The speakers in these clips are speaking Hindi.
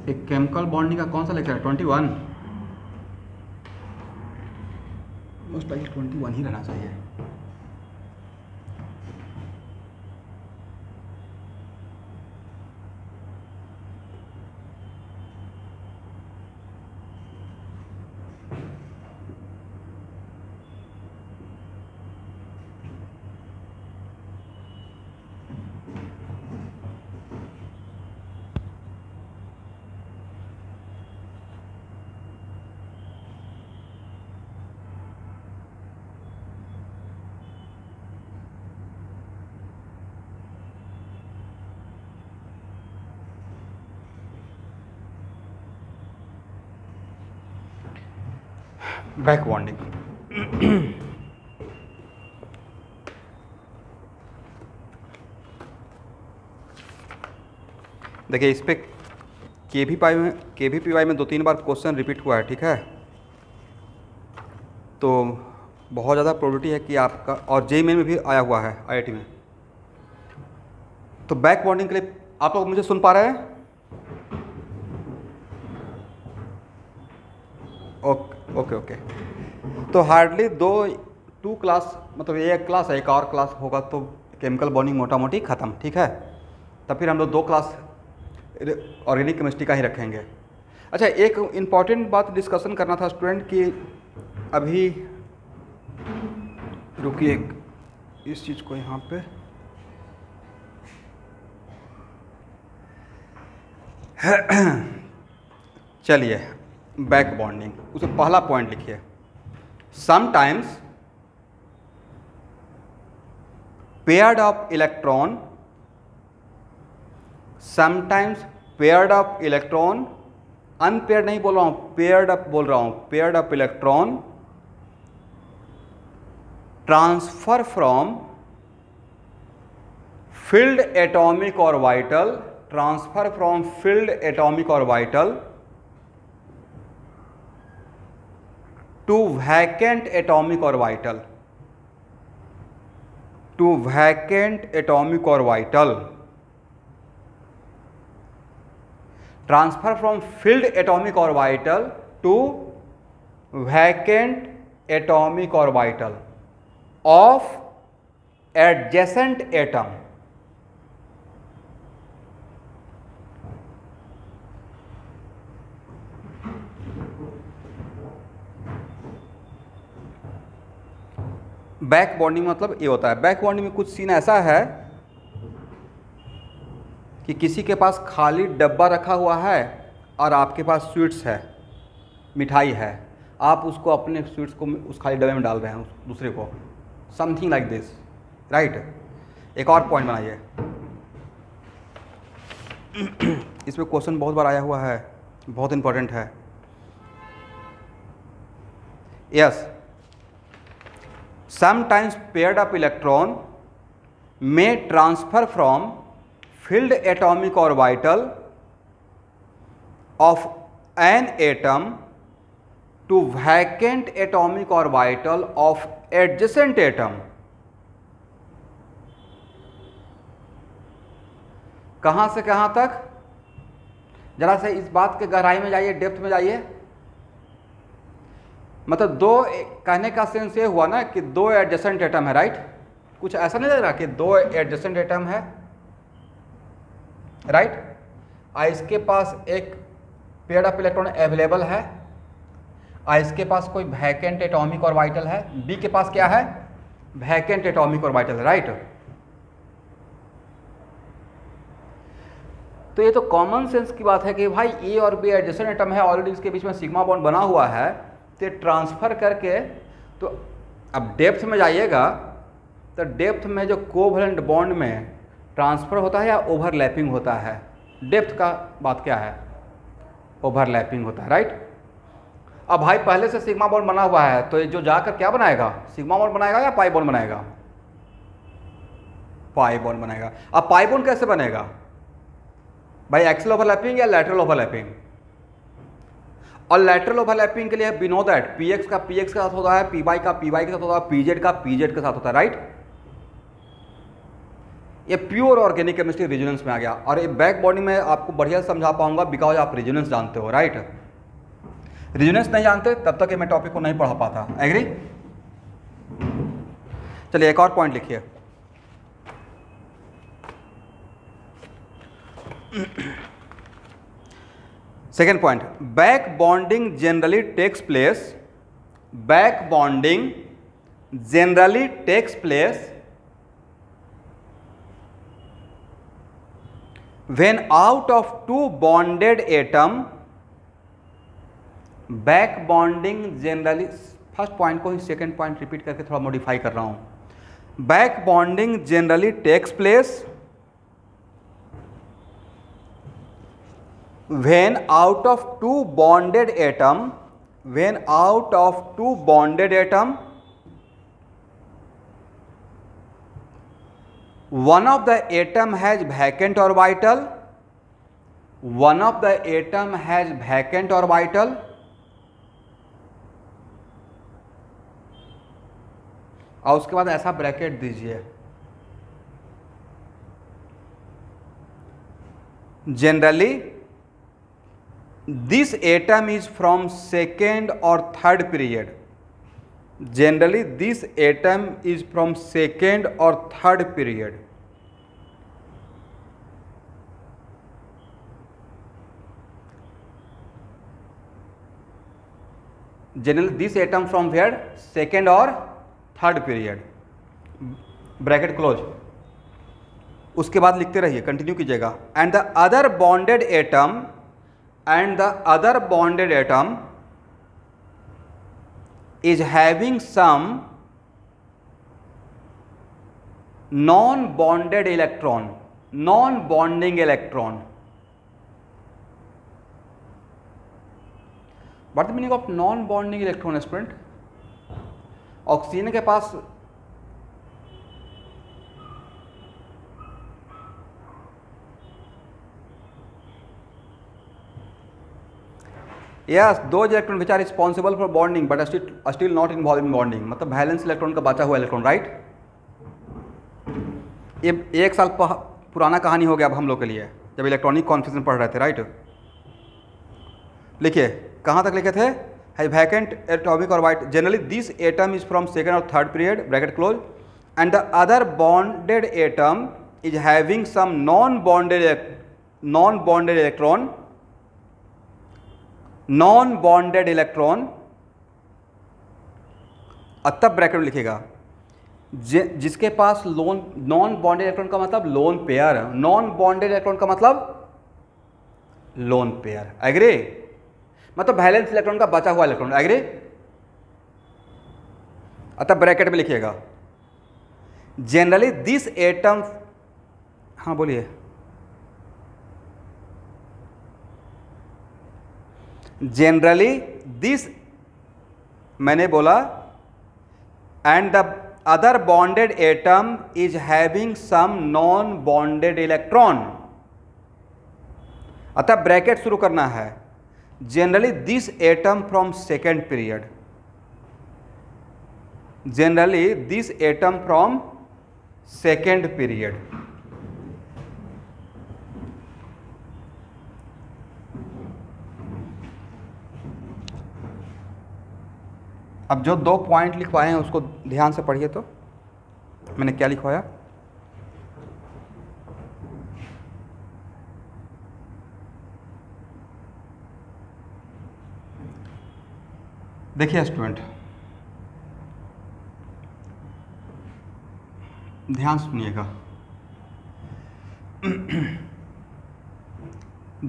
एक केमिकल बॉन्डिंग का कौन सा लेक्चर है? 21? मोस्ट लाइक 21 ही रहना चाहिए। Back bonding. देखिए इस पे केवीपीवाई में 2-3 बार क्वेश्चन रिपीट हुआ है, ठीक है। तो बहुत ज़्यादा प्रोबेबिलिटी है कि आपका, और जेईई में भी आया हुआ है आईआईटी में। तो बैक बॉन्डिंग के लिए आप लोग मुझे सुन पा रहे हैं? Okay okay. तो हार्डली 2 क्लास, मतलब एक क्लास है, एक और क्लास होगा तो केमिकल बॉन्डिंग मोटा मोटी ख़त्म, ठीक है। तब फिर हम लोग 2 क्लास ऑर्गेनिक केमिस्ट्री का ही रखेंगे। अच्छा, एक इम्पॉर्टेंट बात डिस्कशन करना था स्टूडेंट कि अभी रुकिए इस चीज़ को यहाँ पे चलिए, बैक बॉन्डिंग, उसे पहला पॉइंट लिखिए। Sometimes paired of electron, sometimes paired of electron, unpaired नहीं बोल रहा हूँ, पेयर्ड अप बोल रहा हूँ, paired of electron transfer from filled atomic orbital, transfer from filled atomic orbital to vacant atomic orbital, to vacant atomic orbital, transfer from filled atomic orbital to vacant atomic orbital of adjacent atom. Back bonding मतलब ये होता है। बैक बॉन्डिंग में कुछ सीन ऐसा है कि किसी के पास खाली डब्बा रखा हुआ है और आपके पास स्वीट्स है, मिठाई है, आप उसको अपने स्वीट्स को उस खाली डब्बे में डाल रहे हैं दूसरे को, समथिंग लाइक दिस, राइट। एक और पॉइंट बनाइए, इसमें क्वेश्चन बहुत बार आया हुआ है, बहुत इंपॉर्टेंट है। Yes, sometimes paired up electron may transfer from filled atomic orbital of an atom to vacant atomic orbital of adjacent atom. कहाँ से कहाँ तक? जरा से इस बात के गहराई में जाइए, डेप्थ में जाइए। मतलब दो, कहने का सेंस ये हुआ ना कि 2 एडजेसेंट एटम है, राइट। कुछ ऐसा नहीं लग रहा कि 2 एडजेसेंट एटम है, राइट। इसके पास एक पेयर ऑफ इलेक्ट्रॉन अवेलेबल है, इसके पास कोई वैकेंट एटॉमिक ऑर्बिटल है, बी के पास क्या है? वैकेंट एटॉमिक ऑर्बिटल है, राइट। तो ये तो कॉमन सेंस की बात है कि भाई ए और बी एडजेसेंट एटम है, ऑलरेडी इसके बीच में सिग्मा बॉन्ड बना हुआ है, तो ट्रांसफ़र करके, तो अब डेप्थ में जाइएगा तो डेप्थ में जो कोवैलेंट बॉन्ड में ट्रांसफ़र होता है या ओवरलैपिंग होता है? डेप्थ का बात क्या है? ओवरलैपिंग होता है, राइट। अब भाई पहले से सिग्मा बॉन्ड बना हुआ है, तो ये जो जाकर क्या बनाएगा? सिग्मा बॉन्ड बनाएगा या पाई बॉन्ड बनाएगा? पाई बॉन्ड बनाएगा। अब पाई बॉन्ड कैसे बनेगा भाई? एक्सियल ओवरलैपिंग या लैटरल ओवरलैपिंग? और लैटरल ओवरलैपिंग के लिए वी नो दैट पीएक्स का पीएक्स के साथ होता है, पीवाई का पीवाई के साथ होता है, पीजेड का पीजेड के साथ होता है, राइट। ये प्योर ऑर्गेनिक केमिस्ट्री रेजोनेंस में आ गया। और ये बैक बॉडी में आपको बढ़िया समझा पाऊंगा बिकॉज आप रेजोनेंस जानते हो, राइट। रेजोनेंस नहीं जानते तब तक ये मैं टॉपिक को नहीं पढ़ा पाता। एग्री? चलिए एक और पॉइंट लिखिए। Second point, back bonding generally takes place, back bonding generally takes place when out of two bonded atom, back bonding generally, first point को ही सेकेंड पॉइंट रिपीट करके थोड़ा मॉडिफाई कर रहा हूं। Back bonding generally takes place when out of two bonded atom, when out of two bonded atom one of the atom has vacant orbital, one of the atom has vacant orbital, और उसके बाद ऐसा ब्रैकेट दीजिए, generally this atom is from second or third period, generally this atom is from second or third period, generally this atom from where, second or third period, bracket close. उसके बाद लिखते रहिए, कंटिन्यू कीजिएगा। And the other bonded atom, and the other bonded atom is having some non-bonded electron, non-bonding electron. What is the meaning of non-bonding electron, student? Oxygen के पास yes, those electrons which are responsible for bonding but are still not involved in bonding, मतलब वैलेंस इलेक्ट्रॉन का बचा हुआ इलेक्ट्रॉन, राइट। ये 1 साल पुराना कहानी हो गया अब हम लोग के लिए, जब इलेक्ट्रॉनिक कॉन्फ्यूजन पढ़ रहे थे, राइट। लिखिए, कहाँ तक लिखे थे, है vacant atomic orbit, generally this atom is from second और third period, bracket close, and the other bonded atom is having some non bonded electron, non bonded electron, तब ब्रैकेट में लिखेगा जिसके पास नॉन बॉन्डेड इलेक्ट्रॉन का मतलब lone pair, non bonded electron का मतलब लोन पेयर, एग्री, मतलब वैलेंस इलेक्ट्रॉन का बचा हुआ इलेक्ट्रॉन, एग्री। तब ब्रैकेट में लिखिएगा जनरली दिस एटम, हाँ बोलिए, जनरली दिस, मैंने बोला, and the other bonded atom is having some non bonded electron, अतः ब्रैकेट शुरू करना है, generally this atom from second period, generally this atom from second period. अब जो 2 पॉइंट लिखवाए हैं उसको ध्यान से पढ़िए। तो मैंने क्या लिखवाया, देखिए स्टूडेंट, ध्यान सुनिएगा।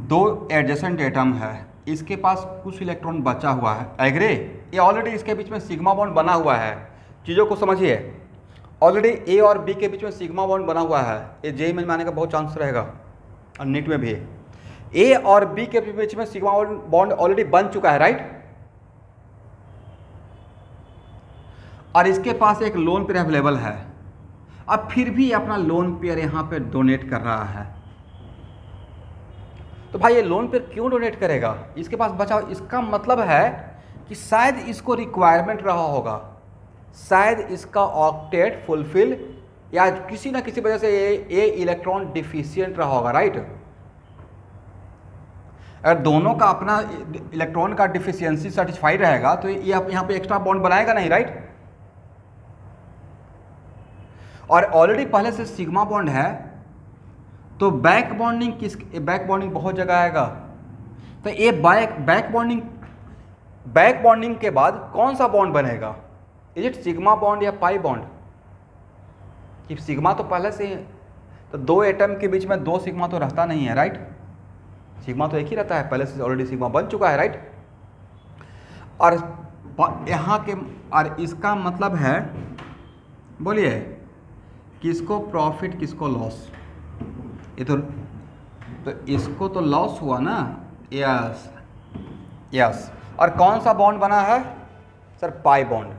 2 एडजेसेंट एटम है, इसके पास कुछ इलेक्ट्रॉन बचा हुआ है, एग्री। ये ऑलरेडी इसके बीच में सिग्मा बॉन्ड बना हुआ है, चीज़ों को समझिए। ऑलरेडी ए और बी के बीच में सिग्मा बॉन्ड बना हुआ है, ये जेई में आने का बहुत चांस रहेगा और नीट में भी। ए और बी के बीच में सिग्मा बॉन्ड ऑलरेडी बन चुका है, राइट। और इसके पास एक लोन पेयर अवेलेबल है, अब फिर भी अपना लोन पेयर यहाँ पे डोनेट कर रहा है। तो भाई ये लोन पेयर क्यों डोनेट करेगा, इसके पास बचा, इसका मतलब है कि शायद इसको रिक्वायरमेंट रहा होगा, शायद इसका ऑक्टेट फुलफिल या किसी ना किसी वजह से ये इलेक्ट्रॉन डिफिशियंट रहा होगा, राइट। अगर दोनों का अपना इलेक्ट्रॉन का डिफिशियंसी सेटिस्फाइड रहेगा तो ये यहाँ पे एक्स्ट्रा बॉन्ड बनाएगा नहीं, राइट। और ऑलरेडी पहले से सिग्मा बॉन्ड है तो बैक बॉन्डिंग बहुत जगह आएगा। तो ये बैक बॉन्डिंग के बाद कौन सा बॉन्ड बनेगा? इज इट सिग्मा बॉन्ड या पाई बॉन्ड? कि सिग्मा तो पहले से ही, तो दो एटम के बीच में दो सिग्मा तो रहता नहीं है, राइट। सिग्मा तो एक ही रहता है, पहले से ऑलरेडी सिग्मा बन चुका है, राइट। और यहाँ के और इसका मतलब है, बोलिए किसको प्रॉफिट किसको लॉस? ये तो इसको तो लॉस हुआ ना, यस यस। और कौन सा बॉन्ड बना है सर? Pi bond.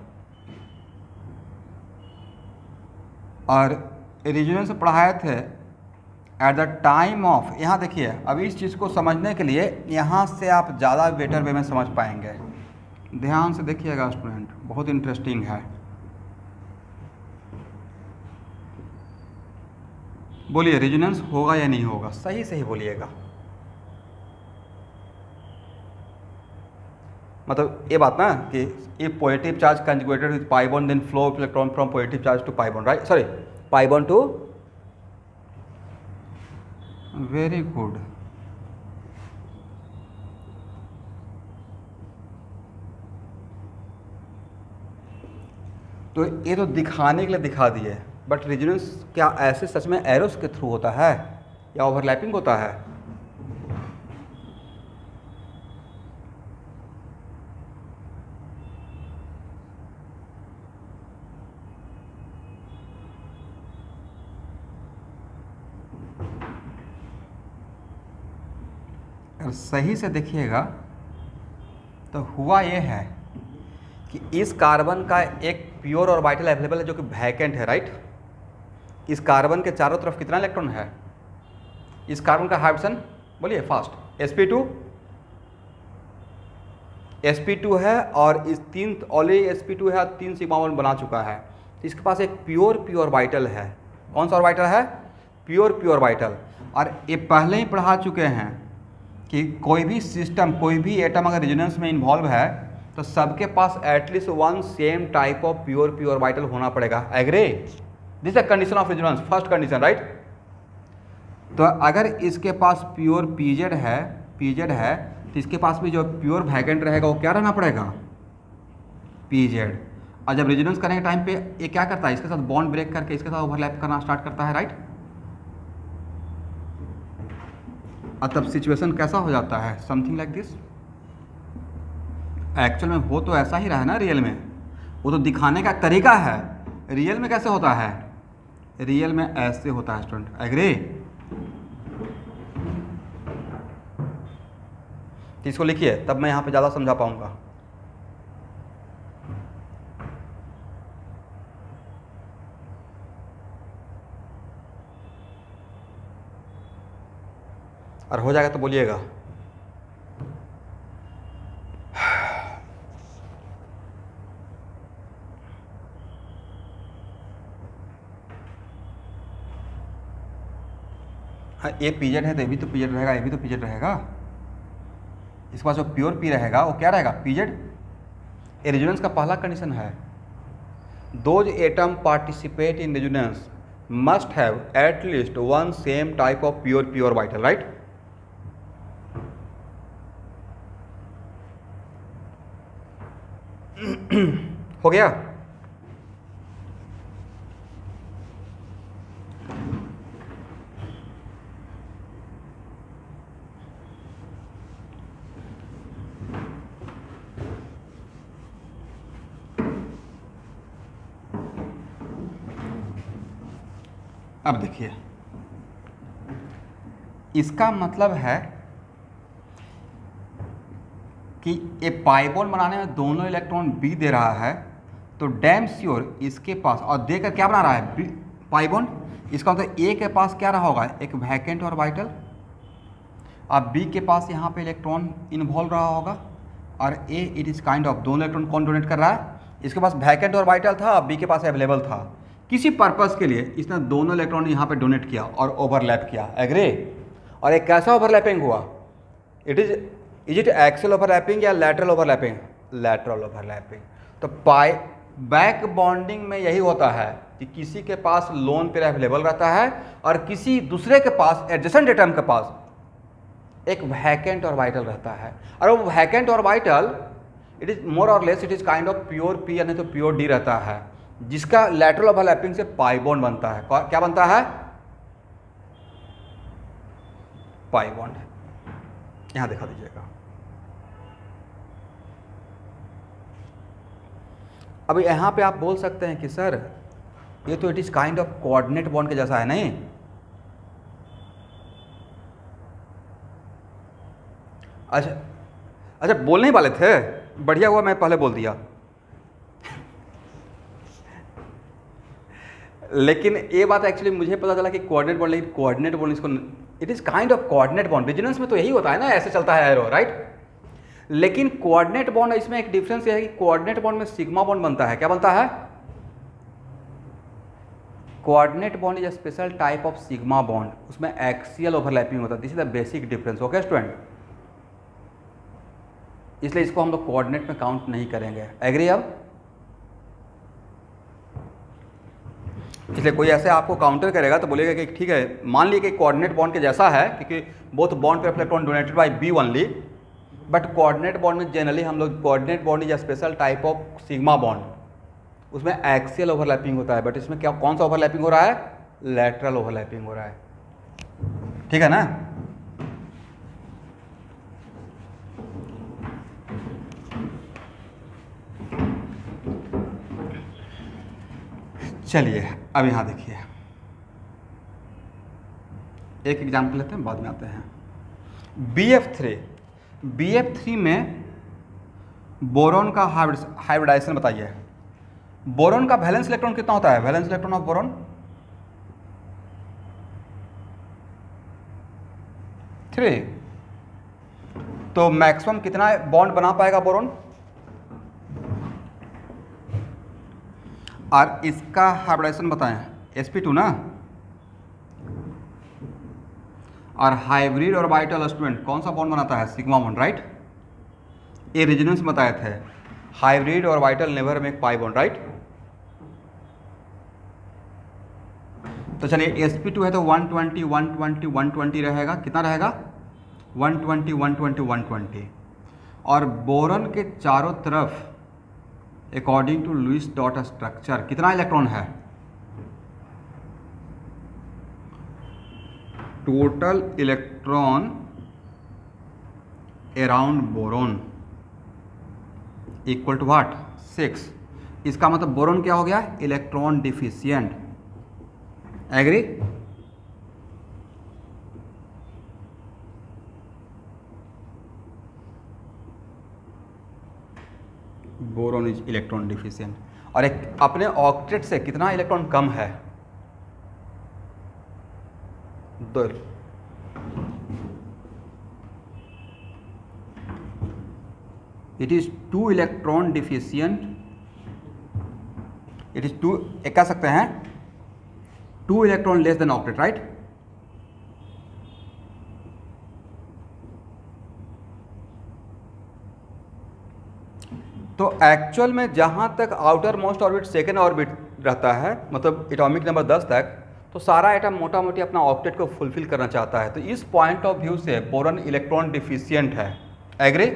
और रेजोनेंस से पढ़ाए थे एट द टाइम ऑफ, यहाँ देखिए अभी इस चीज़ को समझने के लिए यहाँ से आप ज़्यादा बेटर वे में समझ पाएंगे। ध्यान से देखिएगा स्टूडेंट, बहुत इंटरेस्टिंग है। बोलिए रेजोनेंस होगा या नहीं होगा? सही सही बोलिएगा। मतलब ये बात ना कि if positive charge conjugated with pi bond then flow of electron from positive charge to pi bond, right? Sorry, pi bond to, very good। तो ये तो दिखाने के लिए दिखा दिए, बट रेजोनेंस क्या ऐसे सच में एरोस के थ्रू होता है या ओवरलैपिंग होता है? अगर सही से देखिएगा तो हुआ ये है कि इस कार्बन का एक प्योर ऑर्बिटल अवेलेबल है जो कि वैकेंट है, राइट। इस कार्बन के चारों तरफ कितना इलेक्ट्रॉन है? इस कार्बन का हाइड्रोजन, बोलिए फास्ट, sp2 है और इस तीन ऑलरेडी sp2 है, 3 सिग्मा बॉन्ड बना चुका है। तो इसके पास एक प्योर ऑर्बिटल है। कौन सा ऑर्बिटल है? Pure orbital. और ये पहले ही पढ़ा चुके हैं कि कोई भी सिस्टम, कोई भी एटम अगर रेजोनेंस में इन्वॉल्व है तो सबके पास at least one same type of pure orbital होना पड़ेगा। Agree? This is condition of resonance, first condition, right. तो अगर इसके पास प्योर पीजेड है तो इसके पास भी जो प्योर वैकेंट रहेगा वो क्या रहना पड़ेगा? पीजेड। और जब रेजोनेंस करने के टाइम पे ये क्या करता है? इसके साथ बॉन्ड ब्रेक करके इसके साथ ओवरलैप करना स्टार्ट करता है, राइट। और तब सिचुएशन कैसा हो जाता है? Something like this. एक्चुअल में हो तो ऐसा ही रहा है ना रियल में, वो तो दिखाने का तरीका है। रियल में कैसे होता है? रियल में ऐसे होता है स्टूडेंट। एग्री? इसको लिखिए तब मैं यहाँ पे ज़्यादा समझा पाऊंगा। और हो जाएगा तो बोलिएगा। हाँ, ये पीजेड है तो ये भी तो पीजेड रहेगा, ये भी तो पीजेड रहेगा। इसके पास जो प्योर पी रहेगा वो क्या रहेगा? पीजेड। ये रेजोनेंस का पहला कंडीशन है। Those atom participate in resonance must have at least one same type of pure orbital, right. हो गया? अब देखिए, इसका मतलब है कि ये पाई बॉन्ड बनाने में दोनों इलेक्ट्रॉन बी दे रहा है, तो डैम श्योर इसके पास, और देकर क्या बना रहा है? Pi bond. इसका मतलब ए के पास क्या रहा होगा? एक वैकेंट ऑर्बिटल। अब बी के पास यहाँ पे इलेक्ट्रॉन इन्वॉल्व रहा होगा, और ए इट इज़ काइंड ऑफ, दोनों इलेक्ट्रॉन कौन डोनेट कर रहा है? इसके पास वैकेंट ऑर्बिटल था, बी के पास अवेलेबल था। किसी पर्पस के लिए इसने दोनों इलेक्ट्रॉन यहाँ पे डोनेट किया और ओवरलैप किया, एग्री। और एक कैसा ओवरलैपिंग हुआ, इज इट एक्सियल ओवरलैपिंग या लैटरल ओवरलैपिंग? Lateral overlapping. तो बैक बॉन्डिंग में यही होता है कि किसी के पास लोन पेयर अवेलेबल रहता है और किसी दूसरे के पास एडजेसेंट एटम के पास एक वैकेंट ऑर्बिटल रहता है, और वो vacant orbital it is more और less it is kind of pure p या नहीं तो प्योर डी रहता है, जिसका लैटरल ओवरलैपिंग से पाई बॉन्ड बनता है। क्या बनता है? Pi bond. यहां दिखा दीजिएगा। अभी यहाँ पे आप बोल सकते हैं कि सर ये तो it is kind of coordinate bond के जैसा है, नहीं? अच्छा बोलने ही वाले थे, बढ़िया हुआ मैं पहले बोल दिया। लेकिन ये बात एक्चुअली मुझे पता चला कि कोऑर्डिनेट बॉन्ड, लेकिन कोऑर्डिनेट बॉन्ड इसको it is kind of coordinate bond. Resonance में तो यही होता है ना, ऐसे चलता है एरो, राइट? लेकिन कोऑर्डिनेट बॉन्ड इसमें एक डिफरेंस ये है कि कोऑर्डिनेट बॉन्ड में सिग्मा बॉन्ड बनता है। क्या बनता है? Coordinate bond is a special type of sigma bond, उसमें एक्सियल ओवरलैपिंग होता है। This is the basic difference, okay student? इसलिए इसको हम लोग कोऑर्डिनेट में काउंट नहीं करेंगे, एग्री? अब इसलिए कोई ऐसे आपको काउंटर करेगा तो बोलेगा कि ठीक है, मान लीजिए कि कोऑर्डिनेट बॉन्ड के जैसा है क्योंकि बोथ बॉन्ड पे electron donated by B only, but coordinate bond में जनरली हम लोग coordinate bond is a special type of sigma bond, उसमें एक्सियल ओवरलैपिंग होता है। बट इसमें क्या, कौन सा ओवरलैपिंग हो रहा है? लैटरल ओवरलैपिंग हो रहा है, ठीक है ना? चलिए अब यहाँ देखिए, एक एग्जाम्पल लेते हैं, बाद में आते हैं। BF3 में बोरॉन का हाइब्रिडाइजेशन बताइए। बोरॉन का वैलेंस इलेक्ट्रॉन कितना होता है? Valence electron of boron 3। तो मैक्सिमम कितना बॉन्ड बना पाएगा बोरॉन? और इसका हाइब्रिडाइजेशन बताएं, sp2 ना। और हाइब्रिड ऑर्बिटल स्टूडेंट कौन सा बॉन्ड बनाता है? Sigma bond, right? ये रेजोनेंस बताए थे, hybrid orbital never make pi bond, right? तो चलिए sp2 है तो 120 120 120 रहेगा। कितना रहेगा? 120 120 120। और बोरॉन के चारों तरफ according to Lewis dot structure कितना इलेक्ट्रॉन है? Total electron around boron equal to what? 6। इसका मतलब बोरॉन क्या हो गया? Electron deficient, agree? Boron is electron deficient. और एक अपने ऑक्टेट से कितना इलेक्ट्रॉन कम है? 2। It is 2 electron deficient. It is 2, एक कह सकते हैं 2 electron less than octet, right? तो एक्चुअल में जहाँ तक outer most orbit second orbit रहता है, मतलब एटॉमिक नंबर 10 तक, तो सारा एटम मोटा मोटी अपना ऑक्टेट को फुलफिल करना चाहता है। तो इस पॉइंट ऑफ व्यू से बोरॉन इलेक्ट्रॉन डिफिशिएंट है, एग्री?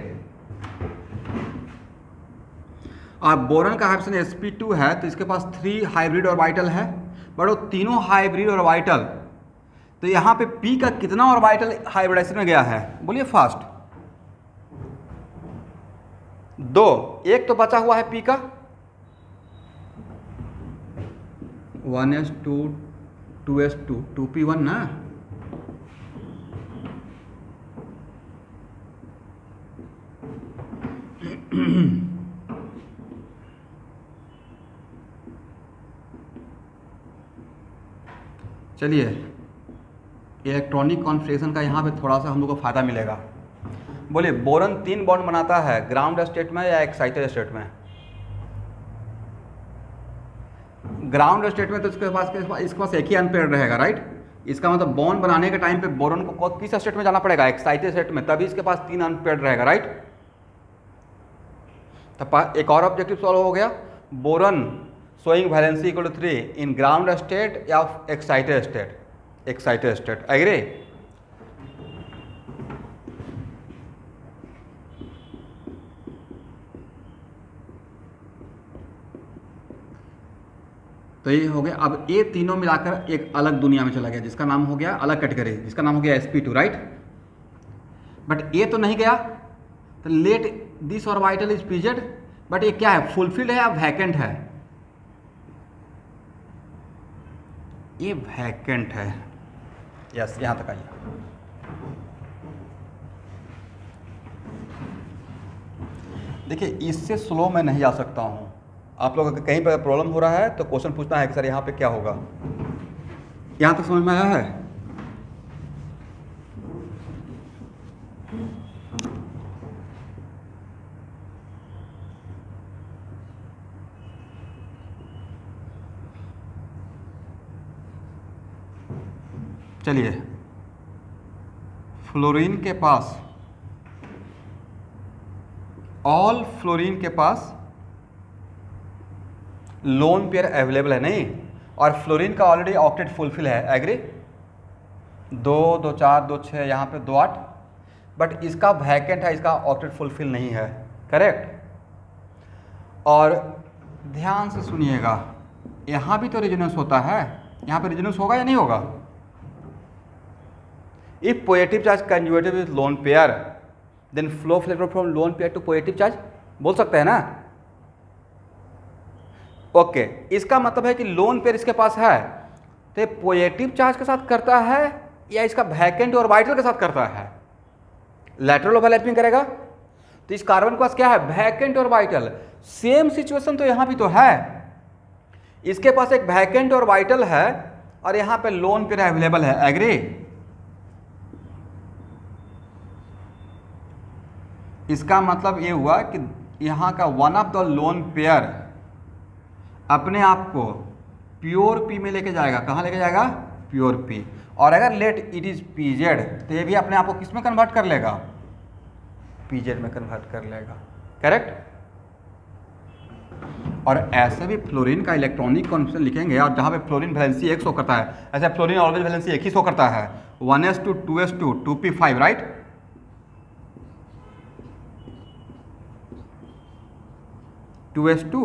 अब बोरॉन का हाइब्रिडेशन sp2 है तो इसके पास 3 हाइब्रिड ऑर्बिटल है, बट वो तीनों हाइब्रिड ऑर्बिटल, तो यहाँ पे p का कितना ऑर्बिटल हाइब्रिडाइजेशन में गया है? बोलिए फास्ट। 2। एक तो बचा हुआ है p का 1s2 2s2 2p1 ना। चलिए इलेक्ट्रॉनिक कॉन्फिगरेशन का यहाँ पे थोड़ा सा हम लोग को फायदा मिलेगा। बोलिए बोरॉन 3 बॉन्ड बनाता है ग्राउंड स्टेट में या एक्साइटेड स्टेट में? ग्राउंड स्टेट में तो इसके पास एक ही अनपेयर्ड रहेगा, राइट। इसका मतलब बॉन्ड बनाने के टाइम पे बोरॉन को किस स्टेट में जाना पड़ेगा, एक्साइटेड स्टेट में, तभी इसके पास 3 अनपेयर्ड रहेगा, राइट। तो एक और ऑब्जेक्टिव सॉल्व हो गया, boron showing valency equal to 3 in ground state या excited state, excited state, agree. तो ये हो गया। अब ये तीनों मिलाकर एक अलग दुनिया में चला गया, जिसका नाम हो गया अलग कैटेगरी, जिसका नाम हो गया sp2, राइट। बट ये तो नहीं गया, तो let this orbital is PZ, but ये क्या है, फुलफिल्ड है या वैकेंट है, ये वैकेंट है, यस, यहां तक आइए। देखिए इससे स्लो मैं नहीं जा सकता हूं, आप लोगों को कहीं पर प्रॉब्लम हो रहा है तो क्वेश्चन पूछना है कि सर यहाँ पे क्या होगा। यहाँ तक समझ में आया है? चलिए, फ्लोरीन के पास, ऑल फ्लोरीन के पास लोन पेयर अवेलेबल है नहीं, और फ्लोरीन का ऑलरेडी ऑक्टेट फुलफिल है, एग्री। 2 2 4 2 6, यहाँ पे 2 8, बट इसका वैकेंट है, इसका ऑक्टेट फुलफिल नहीं है, करेक्ट। और ध्यान से सुनिएगा, यहाँ भी तो रेजोनेंस होता है, यहाँ पे रेजोनेंस होगा या नहीं होगा। If positive charge conjugated with lone pair then flow electron from lone pair to positive charge, बोल सकते हैं ना। ओके, इसका मतलब है कि लोन पेयर इसके पास है, तो ये पॉजिटिव चार्ज के साथ करता है या इसका वैकेंट ऑर्बिटल के साथ करता है, लैटरल ओवरलैपिंग करेगा। तो इस कार्बन के पास क्या है, वैकेंट ऑर्बिटल। सेम सिचुएशन तो यहां भी तो है, इसके पास एक वैकेंट ऑर्बिटल है और यहां पे लोन पेयर अवेलेबल है, एग्री। इसका मतलब ये हुआ कि यहां का one of the lone pair अपने आप को प्योर पी में लेके जाएगा, कहाँ लेके जाएगा, प्योर पी। और अगर लेट इट इज पीजेड, तो ये भी अपने आप को किस में कन्वर्ट कर लेगा, पीजेड में कन्वर्ट कर लेगा, करेक्ट। और ऐसे भी फ्लोरीन का इलेक्ट्रॉनिक कॉन्फिगरेशन लिखेंगे, और जहाँ पे फ्लोरीन वैलेंसी 1 शो करता है, ऐसे फ्लोरीन ऑलवेज वैलेंसी 1 ही शो करता है, 1s2 2s2 2p5, right. To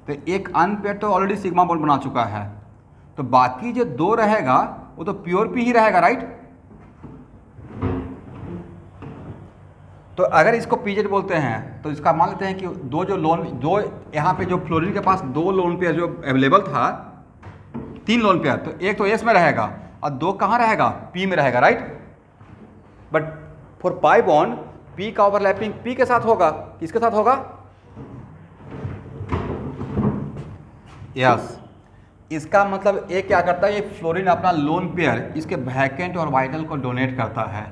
तो एक अनपेयर तो ऑलरेडी सिग्मा बॉन्ड बना चुका है, तो बाकी जो 2 रहेगा वो तो प्योर पी ही रहेगा, राइट। तो अगर इसको पीजेड बोलते हैं तो इसका मान लेते हैं कि दो यहाँ पे जो फ्लोरीन के पास 2 लोन पेयर जो अवेलेबल था, 3 लोन पेयर, तो एक तो एस में रहेगा और 2 कहाँ रहेगा, पी में रहेगा, right. But for pi bond P का ओवरलैपिंग पी के साथ होगा, किसके साथ होगा, यस। इसका मतलब ये क्या करता है, ये फ्लोरीन अपना लोन पेयर इसके वैकेंट ऑर्बिटल को डोनेट करता है,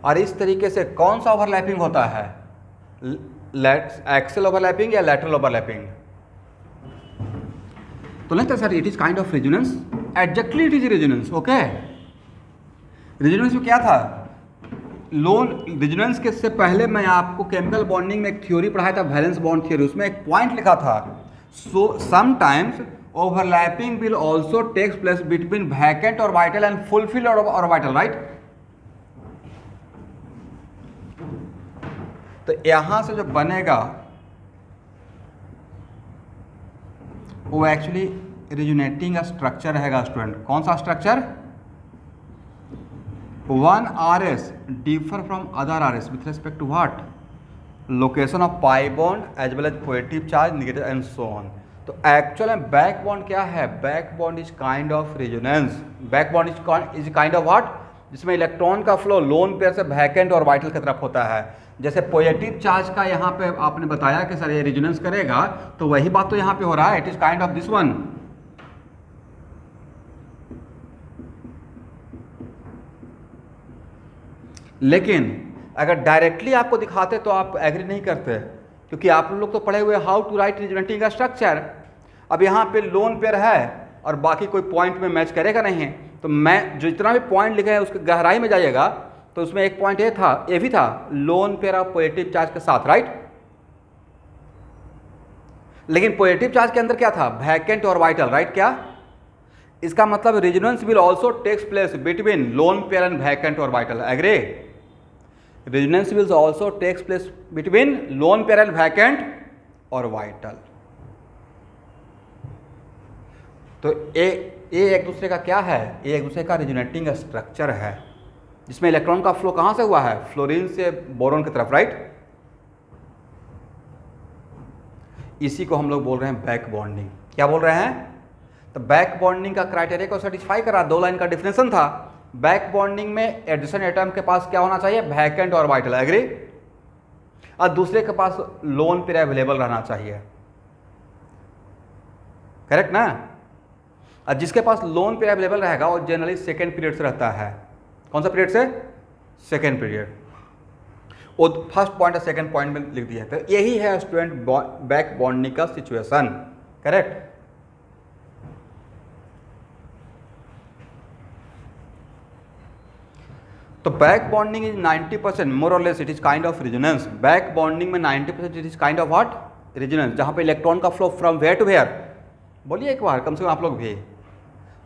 और इस तरीके से कौन सा ओवरलैपिंग होता है, एक्सेल ओवरलैपिंग या लैटरल ओवरलैपिंग। तो लगता है sir it is kind of resonance, exactly it is resonance, okay. Resonance में क्या था, लोन रेजोनेंस के से पहले मैं आपको केमिकल बॉन्डिंग में एक थ्योरी पढ़ाया था, वैलेंस बॉन्ड थ्योरी, उसमें एक पॉइंट लिखा था, so sometimes overlapping will also takes place between vacant orbital and fulfilled orbital, right। तो यहां से जो बनेगा वो एक्चुअली रेजोनेटिंग स्ट्रक्चर रहेगा स्टूडेंट। कौन सा structure, 1rs differ from other rs with respect to what, location of pi bond as well as positive charge, negative and so on. तो एक्चुअल में बैक बॉन्ड क्या है, back bond is kind of resonance, back bond is kind of what, जिसमें इलेक्ट्रॉन का फ्लो लोन पेयर से वैकेंट ऑर्बिटल की तरफ होता है। जैसे पॉजिटिव चार्ज का यहाँ पे आपने बताया कि सर ये रेजोनेंस करेगा, तो वही बात तो यहाँ पे हो रहा है, it is kind of this one. लेकिन अगर डायरेक्टली आपको दिखाते तो आप एग्री नहीं करते, क्योंकि आप लोग तो पढ़े हुए how to write resonating structure. अब यहाँ पे लोन पेयर है और बाकी कोई पॉइंट में मैच करेगा नहीं, तो मैं जो जितना भी पॉइंट लिखे हैं उसके गहराई में जाइएगा तो उसमें एक पॉइंट ये भी था, lone pair of positive charge के साथ, राइट। लेकिन पॉजिटिव चार्ज के अंदर क्या था, वैकेंट और वाइटल, राइट। क्या इसका मतलब resonance will also takes place between lone pair and vacant orbital, agree. Resonance will also takes place between lone pair and vacant orbital. तो ए एक दूसरे का क्या है, ए एक दूसरे का रेजोनेटिंग स्ट्रक्चर है, जिसमें इलेक्ट्रॉन का फ्लो कहाँ से हुआ है, फ्लोरीन से बोरॉन की तरफ, राइट। इसी को हम लोग बोल रहे हैं बैक बॉन्डिंग। क्या बोल रहे हैं, तो बैक बॉन्डिंग का क्राइटेरिया को सेटिस्फाई करा, 2 लाइन का डिफिनेशन था। बैक बॉन्डिंग में एडिशन एटम के पास क्या होना चाहिए, वैकेंट और वाइटल, एग्री। और दूसरे के पास लोन पेयर अवेलेबल रहना चाहिए, करेक्ट ना। और जिसके पास लोन पेयर अवेलेबल रहेगा वो जनरली सेकेंड पीरियड से रहता है। कौन सा पीरियड से, सेकेंड पीरियड। वो फर्स्ट पॉइंट और सेकेंड पॉइंट में लिख दिया है। तो यही है स्टूडेंट बैक बॉन्डिंग का सिचुएशन, करेक्ट। तो बैक बॉन्डिंग इज 90% मोर और less it is kind of resonance. Back bonding में 90% it is kind of what, resonance, जहां पे इलेक्ट्रॉन का flow from where to where, बोलिए एक बार कम से कम आप लोग भी,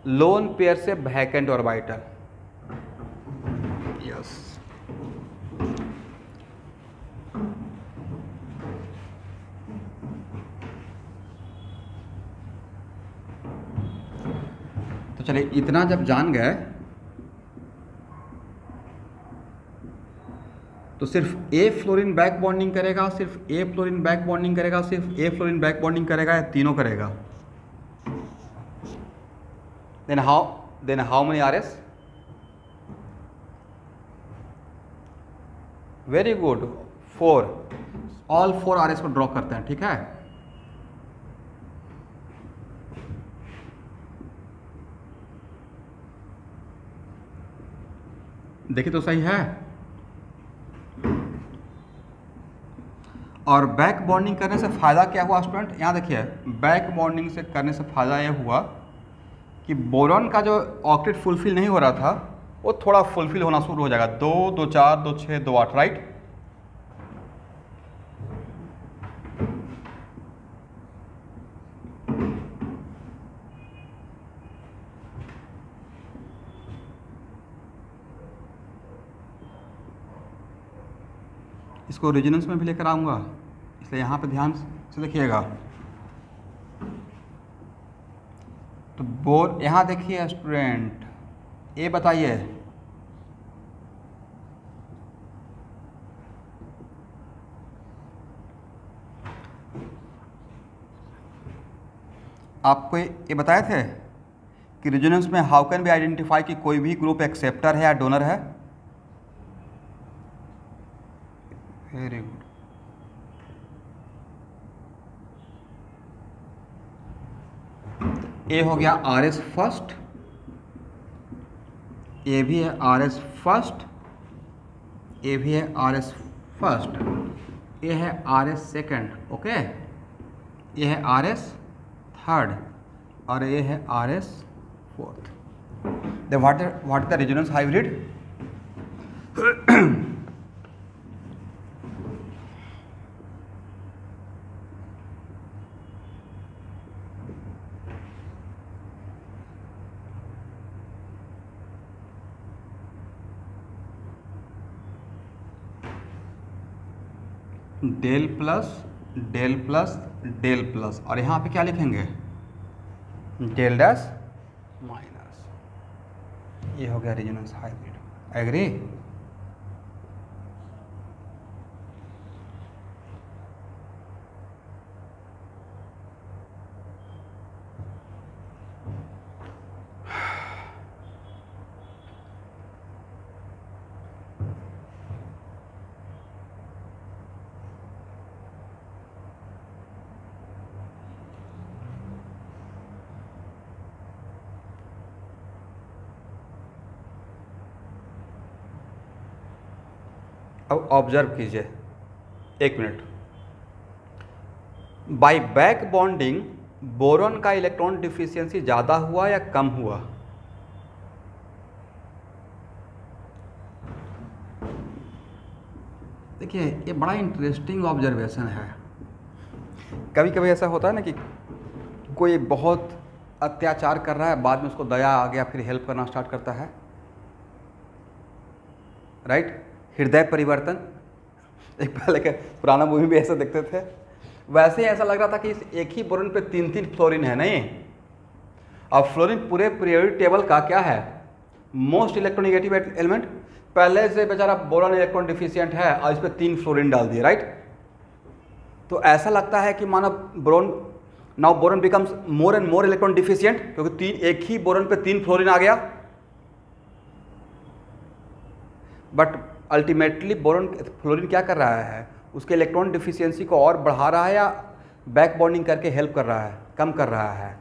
लोन पेयर से वैकेंट और वाइटल, यस। तो चलिए इतना जब जान गए तो सिर्फ ए फ्लोरीन बैक बॉन्डिंग करेगा, सिर्फ ए फ्लोरीन बैक बॉन्डिंग करेगा, सिर्फ ए फ्लोरीन बैक बॉन्डिंग करेगा, या तीनों करेगा। Then how many R S, very good, 4, all 4 R S को ड्रॉ करते हैं, ठीक है। देखिए तो सही है। और बैक बॉन्डिंग करने से फ़ायदा क्या हुआ स्टूडेंट, यहाँ देखिए, बैक बॉन्डिंग से करने से फ़ायदा यह हुआ कि बोरॉन का जो ऑक्टेट फुलफिल नहीं हो रहा था वो थोड़ा फुलफिल होना शुरू हो जाएगा। 2, 2, 4, 2, 6, 2, 8, राइट। इसको रेजोनेंस में भी लेकर आऊँगा, इसलिए यहाँ पे ध्यान से देखिएगा। तो बोर यहाँ देखिए स्टूडेंट, ए बताइए, आपको ये बताए थे कि रेजोनेंस में हाउ कैन बी आइडेंटिफाई कि कोई भी ग्रुप एक्सेप्टर है या डोनर है। Very good. ए हो गया आर एस फर्स्ट, ए भी है आर एस फर्स्ट, ए भी है आर एस फर्स्ट, ए है आर एस सेकेंड, ओके, ये है आर एस थर्ड और ये है R S fourth. The what is the resonance hybrid, del plus del plus del plus, और यहाँ पे क्या लिखेंगे, डेल डैश माइनस। ये हो गया रेजोनेंस हाइब्रिड, एग्री। अब ऑब्जर्व कीजिए, 1 minute. Bye back bonding boron का इलेक्ट्रॉन डिफिशियंसी ज़्यादा हुआ या कम हुआ? देखिए ये बड़ा इंटरेस्टिंग ऑब्जर्वेशन है। कभी कभी ऐसा होता है ना कि कोई बहुत अत्याचार कर रहा है, बाद में उसको दया आ गया, फिर हेल्प करना स्टार्ट करता है, राइट? हृदय परिवर्तन। एक पहले के पुराना मूवी भी ऐसा देखते थे। वैसे ही ऐसा लग रहा था कि इस एक ही बोरॉन पे 3 फ्लोरीन है, नहीं? अब फ्लोरीन पूरे पीरियोडिक टेबल का क्या है? Most electronegative element. पहले से बेचारा बोरॉन इलेक्ट्रॉन डिफिशियंट है और इस पर 3 फ्लोरीन डाल दिए, राइट? तो ऐसा लगता है कि मानो boron becomes more and more electron deficient, क्योंकि एक ही बोरॉन पे 3 फ्लोरीन आ गया। बट अल्टीमेटली फ्लोरीन क्या कर रहा है? उसके इलेक्ट्रॉन डिफिशियंसी को और बढ़ा रहा है या बैक बॉन्डिंग करके हेल्प कर रहा है, कम कर रहा है?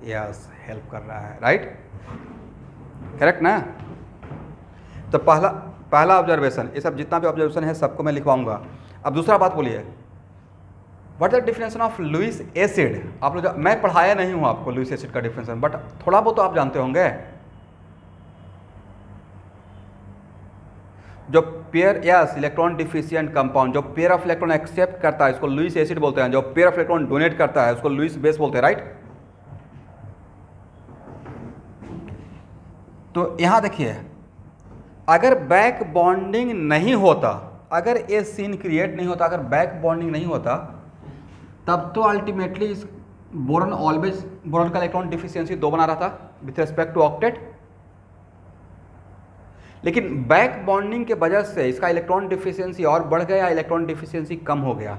यस, हेल्प कर रहा है, राइट? करेक्ट ना? तो पहला ऑब्जर्वेशन, ये सब जितना भी ऑब्जर्वेशन है सबको मैं लिखवाऊंगा। अब दूसरा बात बोलिए, what is the definition of Lewis acid? आप लोग, मैं पढ़ाया नहीं हूँ आपको लुईस एसिड का डिफिनेशन, बट थोड़ा बहुत तो आप जानते होंगे। जो pair yes electron deficient compound, जो पेयर ऑफ इलेक्ट्रॉन एक्सेप्ट करता है उसको लुईस एसिड बोलते हैं, जो पेयर ऑफ इलेक्ट्रॉन डोनेट करता है उसको लुईस बेस बोलते हैं, राइट? तो यहां देखिए, अगर बैक बॉन्डिंग नहीं होता, अगर ये सीन क्रिएट नहीं होता, अगर बैक बॉन्डिंग नहीं होता, तब तो अल्टीमेटली इस बोरॉन का इलेक्ट्रॉन डिफिशियंसी 2 बना रहा था विथ रेस्पेक्ट टू ऑक्टेट। लेकिन बैक बॉन्डिंग के वजह से इसका इलेक्ट्रॉन डिफिशियंसी और बढ़ गया, इलेक्ट्रॉन डिफिशियंसी कम हो गया।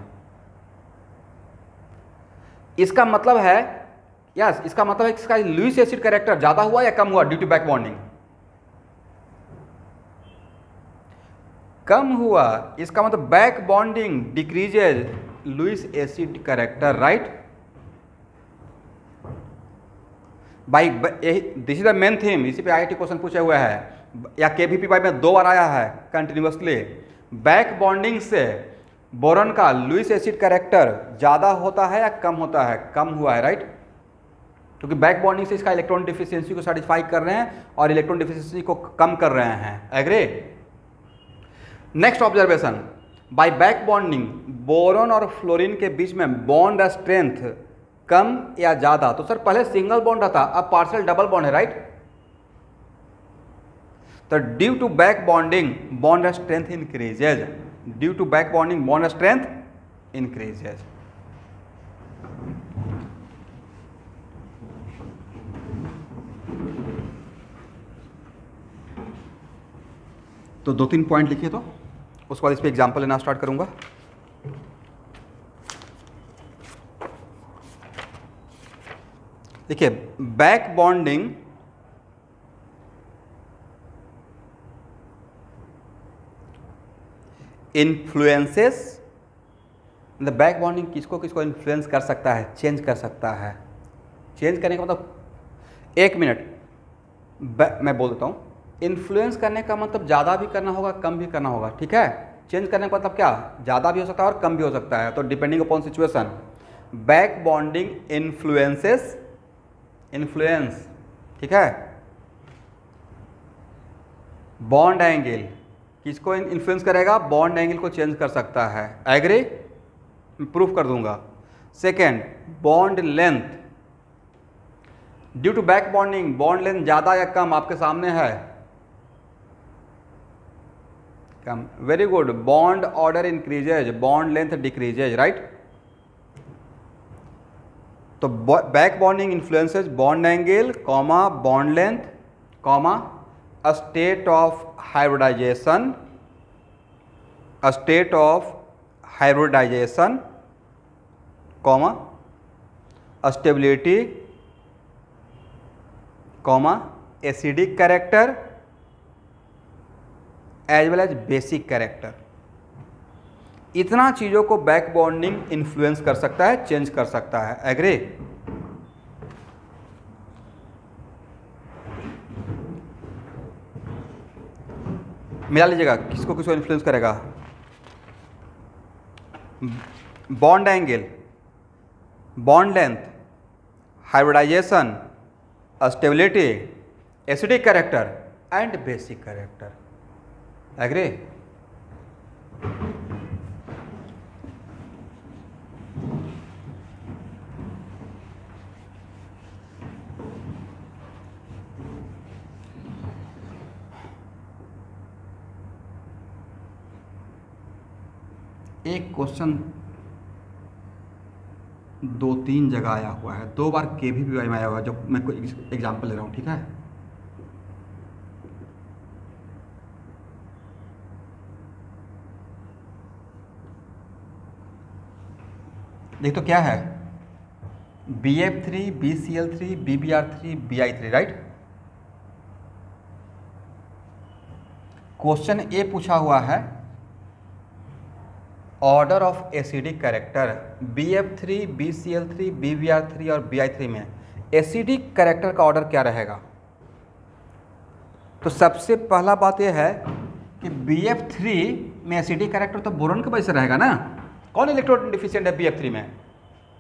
इसका मतलब है यस इसका मतलब है कि इसका लुईस एसिड कैरेक्टर ज्यादा हुआ या कम हुआ ड्यू टू बैक बॉन्डिंग? कम हुआ। इसका मतलब back bonding decreases Lewis acid character, right? By this is the main theme. इसी पे आईआईटी क्वेश्चन पूछा हुआ है या केवीपी पाई में 2 बार आया है कंटिन्यूअसली। बैक बॉन्डिंग से बोरॉन का लुईस एसिड कैरेक्टर ज़्यादा होता है या कम होता है? कम हुआ है, राइट? क्योंकि बैक बॉन्डिंग से इसका इलेक्ट्रॉन डिफिशियंसी को सेटिस्फाई कर रहे हैं और इलेक्ट्रॉन डिफिशियंसी को कम कर रहे हैं। Agree? Next observation, by back bonding boron और फ्लोरीन के बीच में बॉन्ड स्ट्रेंथ कम या ज़्यादा? तो सर पहले सिंगल बॉन्ड रहता, अब पार्शियल डबल बॉन्ड है, राइट? तो due to back bonding bond strength increases, due to back bonding bond strength increases. तो 2-3 पॉइंट लिखिए, तो उसके बाद इस पर एग्जाम्पल लेना स्टार्ट करूंगा। देखिए, बैक बॉन्डिंग इन्फ्लुएंसेस, मतलब बैक बॉन्डिंग किसको किसको इन्फ्लुएंस कर सकता है, चेंज कर सकता है। चेंज करने का मतलब, 1 मिनट मैं बोल देता हूँ। इन्फ्लुएंस करने का मतलब ज़्यादा भी करना होगा, कम भी करना होगा, ठीक है? चेंज करने का मतलब क्या, ज़्यादा भी हो सकता है और कम भी हो सकता है, तो depending upon situation. Back bonding influences, influence, ठीक है? बॉन्ड एंगल किसको इन्फ्लुएंस करेगा? बॉन्ड एंगल को चेंज कर सकता है। एग्री? प्रूफ कर दूंगा। Second, bond length, due to back bonding bond length ज़्यादा या कम आपके सामने है? कम। Very good. Bond order increases, bond length decreases, right? तो back bonding influences bond angle, comma bond length, comma state of hybridization, state of hybridisation, comma stability, comma acidic character as well as basic character. इतना चीज़ों को बैक बॉन्डिंग इन्फ्लुएंस कर सकता है, चेंज कर सकता है। एग्री? मिला लीजिएगा, किसको किसको इन्फ्लुएंस करेगा? Bond angle, bond length, hybridisation, stability, acidic character and basic character. Agree? एक क्वेश्चन 2-3 जगह आया हुआ है, 2 बार KVPY में आया हुआ है, जो मैं कोई एग्जाम्पल ले रहा हूँ, ठीक है। देख तो क्या है, BF3, BCl3, BBr3, BI3, right. Question ए पूछा हुआ है order of acidic character BF3, BCl3, BBr3 और BI3 में एसिडिक कैरेक्टर का ऑर्डर क्या रहेगा। तो सबसे पहला बात यह है कि BF3 में एसिडिक कैरेक्टर तो बोरॉन के वजह से रहेगा ना। कौन इलेक्ट्रॉन डिफिशिएंट है BF3 में?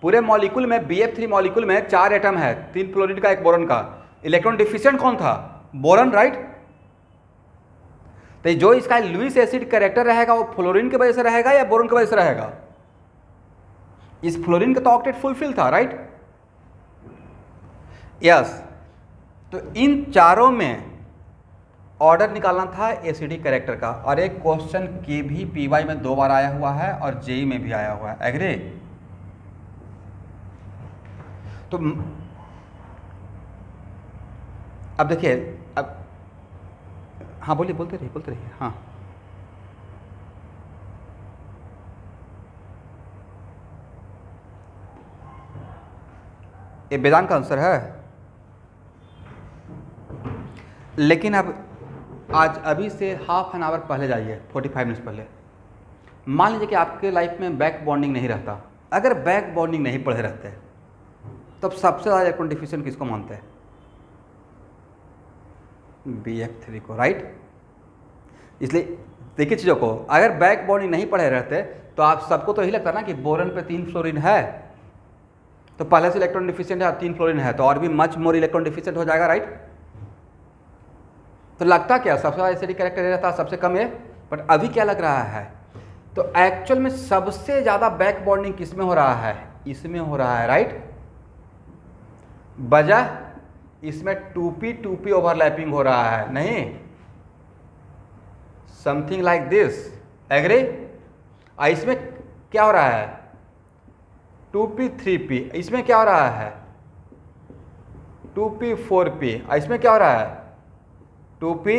पूरे मॉलिक्यूल में BF3 मॉलिक्यूल में 4 एटम है, 3 फ्लोरीन का 1 बोरॉन का। इलेक्ट्रॉन डिफिशिएंट कौन था? Boron, right. तो जो इसका लुईस एसिड कैरेक्टर रहेगा वो फ्लोरीन की वजह से रहेगा या बोरॉन की वजह से रहेगा? इस फ्लोरीन का तो ऑक्टेट फुलफिल था, राइट। यस। तो इन चारों में ऑर्डर निकालना था एसिडिक कैरेक्टर का। और एक क्वेश्चन KVPY में 2 बार आया हुआ है और JEE में भी आया हुआ है। एग्री? तो अब देखिए, अब हाँ बोलिए, बोलते रहिए। हाँ, ये वेदांत का आंसर है। लेकिन अब आज अभी से हाफ एन आवर पहले जाइए, 45 मिनट्स पहले। मान लीजिए कि आपके लाइफ में बैक बॉन्डिंग नहीं रहता। अगर बैक बॉन्डिंग नहीं पढ़े रहते तब सबसे ज़्यादा इलेक्ट्रॉन डिफिशिएंट किसको मानते हैं? BF3 को, राइट। इसलिए देखिए चीज़ों को, अगर बैक बॉन्डिंग नहीं पढ़े रहते तो आप सबको तो यही लगता ना कि बोरॉन पे 3 फ्लोरीन है, तो पहले से इलेक्ट्रॉन डिफिशिएंट है, 3 फ्लोरीन है, तो और भी मच मोर इलेक्ट्रॉन डिफिशिएंट हो जाएगा, राइट। तो लगता क्या सबसे ज़्यादा एसिडिक कैरेक्टर रहता, सबसे कम है। बट अभी क्या लग रहा है, तो एक्चुअल में सबसे ज़्यादा बैक बॉन्डिंग किस में हो रहा है? इसमें हो रहा है, राइट। वजह इसमें 2p ओवरलैपिंग हो रहा है, नहीं समथिंग लाइक दिस। एग्री? इसमें क्या हो रहा है? 2p 3p। इसमें क्या हो रहा है? 2p 4p। इसमें क्या हो रहा है? 2p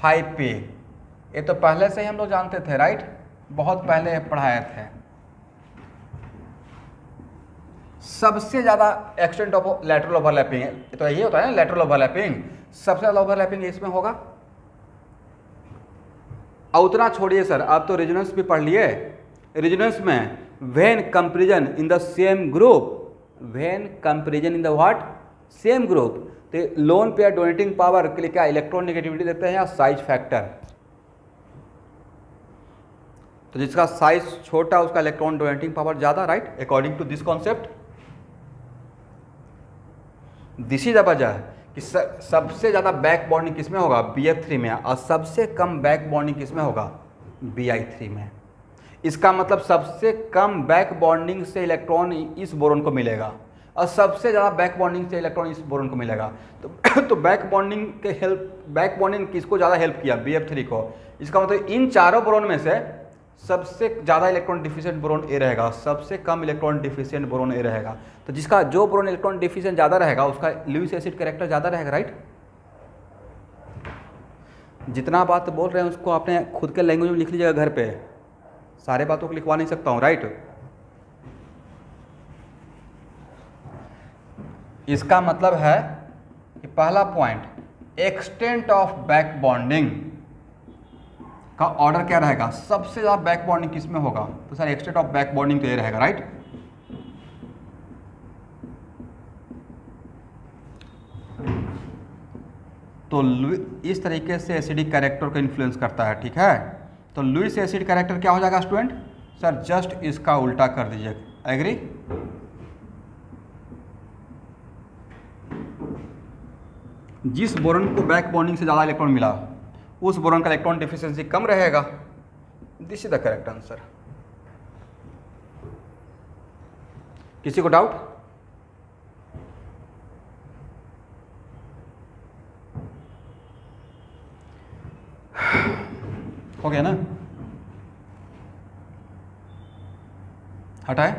5p। ये तो पहले से ही हम लोग जानते थे, राइट। बहुत पहले पढ़ाए थे। सबसे ज़्यादा एक्सटेंट ऑफ लैटरल ओवरलैपिंग है, तो यही होता है ना लैटरल ओवरलैपिंग। सबसे ज़्यादा ओवरलैपिंग इसमें होगा। और उतना छोड़िए सर, आप तो रेजोनेंस भी पढ़ लिए। रेजोनेंस में when comparison in the same group, when comparison in the what? Same group. तो लोन पेयर डोनेटिंग पावर के लिए क्या इलेक्ट्रॉन नेगेटिविटी देते हैं या साइज फैक्टर? तो जिसका साइज छोटा उसका इलेक्ट्रॉन डोनेटिंग पावर ज़्यादा, right, according to this concept. This is the वजह कि सबसे ज़्यादा बैक बॉन्डिंग किसमें होगा? BF3 में। और सबसे कम बैक बॉन्डिंग किसमें होगा? BI3 में। इसका मतलब सबसे कम बैक बॉन्डिंग से इलेक्ट्रॉन इस बोरॉन को मिलेगा और सबसे ज़्यादा बैक बॉन्डिंग से इलेक्ट्रॉन इस बोरॉन को मिलेगा। तो बैक बॉन्डिंग किसको ज़्यादा हेल्प किया? BF3 को। इसका मतलब इन चारों बोरॉन में से सबसे ज़्यादा इलेक्ट्रॉन डिफिशिएंट बोरॉन ए रहेगा, सबसे कम इलेक्ट्रॉन डिफिशिएंट बोरॉन ए रहेगा। तो जिसका जो बोरॉन इलेक्ट्रॉन डिफिशिएंट ज़्यादा रहेगा उसका लुईस एसिड कैरेक्टर ज़्यादा रहेगा, राइट। जितना बात बोल रहे हैं उसको आपने खुद के लैंग्वेज में लिख लीजिएगा घर पे। सारे बातों को लिखवा नहीं सकता हूँ, राइट। इसका मतलब है कि पहला point extent of back bonding का ऑर्डर क्या रहेगा? सबसे ज़्यादा बैक बॉन्डिंग किस में होगा? तो sir extent of back bonding तो ये रहेगा, राइट। तो इस तरीके से एसिडिक कैरेक्टर को इन्फ्लुएंस करता है, ठीक है। तो लुईस एसिड कैरेक्टर क्या हो जाएगा स्टूडेंट? सर जस्ट इसका उल्टा कर दीजिए, एग्री। जिस बोरॉन को बैक बॉन्डिंग से ज़्यादा इलेक्ट्रॉन मिला उस बोरॉन का इलेक्ट्रॉन डिफिशिएंसी कम रहेगा। This is the correct answer. किसी को डाउट? हो गया ना? हटाए?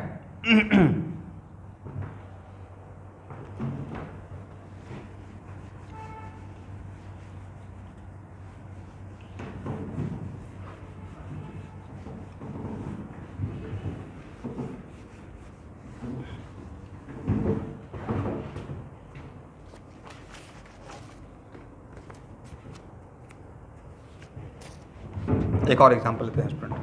एक और एग्जांपल लेते हैं स्टूडेंट।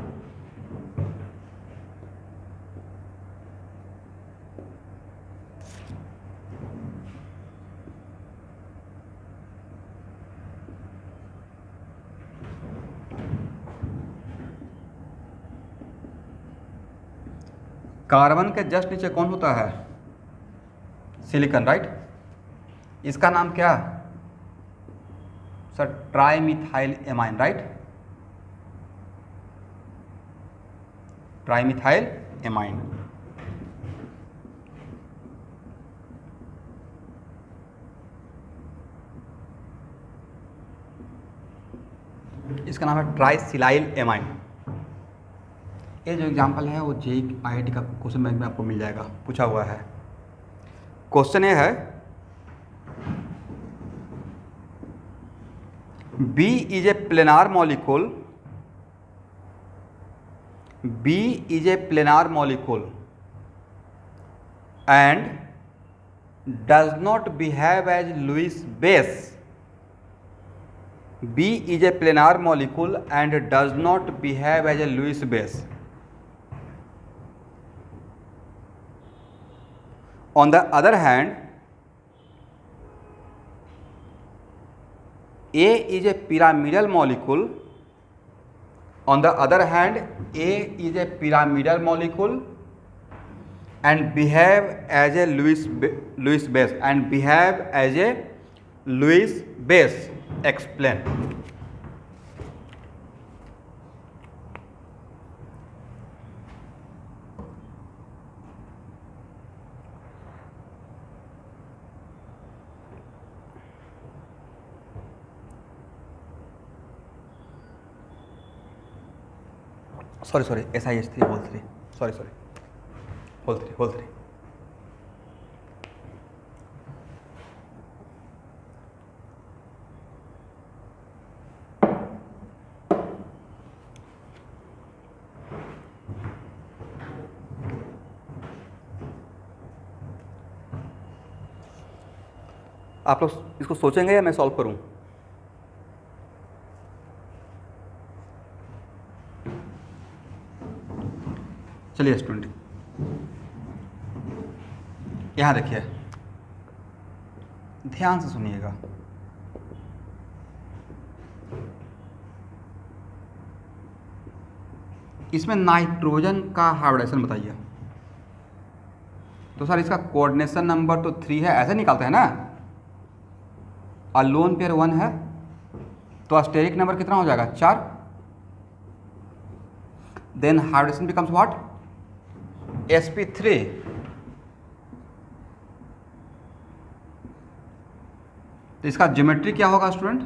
कार्बन के जस्ट नीचे कौन होता है? Silicon, right. इसका नाम क्या? Sir trimethyl amine, right. Trimethyl amine. इसका नाम है ट्राइसिलाइल एमाइन। ये जो एग्जांपल है वो जेईई IIT का क्वेश्चन बैंक में आपको मिल जाएगा, पूछा हुआ है। क्वेश्चन ये है, B is a planar molecule. B is a planar molecule and does not behave as Lewis base. B is a planar molecule and does not behave as a Lewis base. On the other hand, A is a pyramidal molecule. On the other hand, A is a pyramidal molecule and behave as a Lewis base and behave as a Lewis base. Explain. Sorry SiH3 whole 3, sorry whole 3। आप लोग इसको सोचेंगे या मैं सॉल्व करूं? चलिए स्टूडेंट, यहाँ देखिए, ध्यान से सुनिएगा। इसमें नाइट्रोजन का हाइब्रिडाइजेशन बताइए। तो सर इसका कोऑर्डिनेशन नंबर तो 3 है, ऐसे निकालते हैं ना। और लोन पेयर 1 है, तो स्टेरिक नंबर कितना हो जाएगा? 4। Then hybridisation becomes what? sp3। तो इसका ज्योमेट्री क्या होगा स्टूडेंट?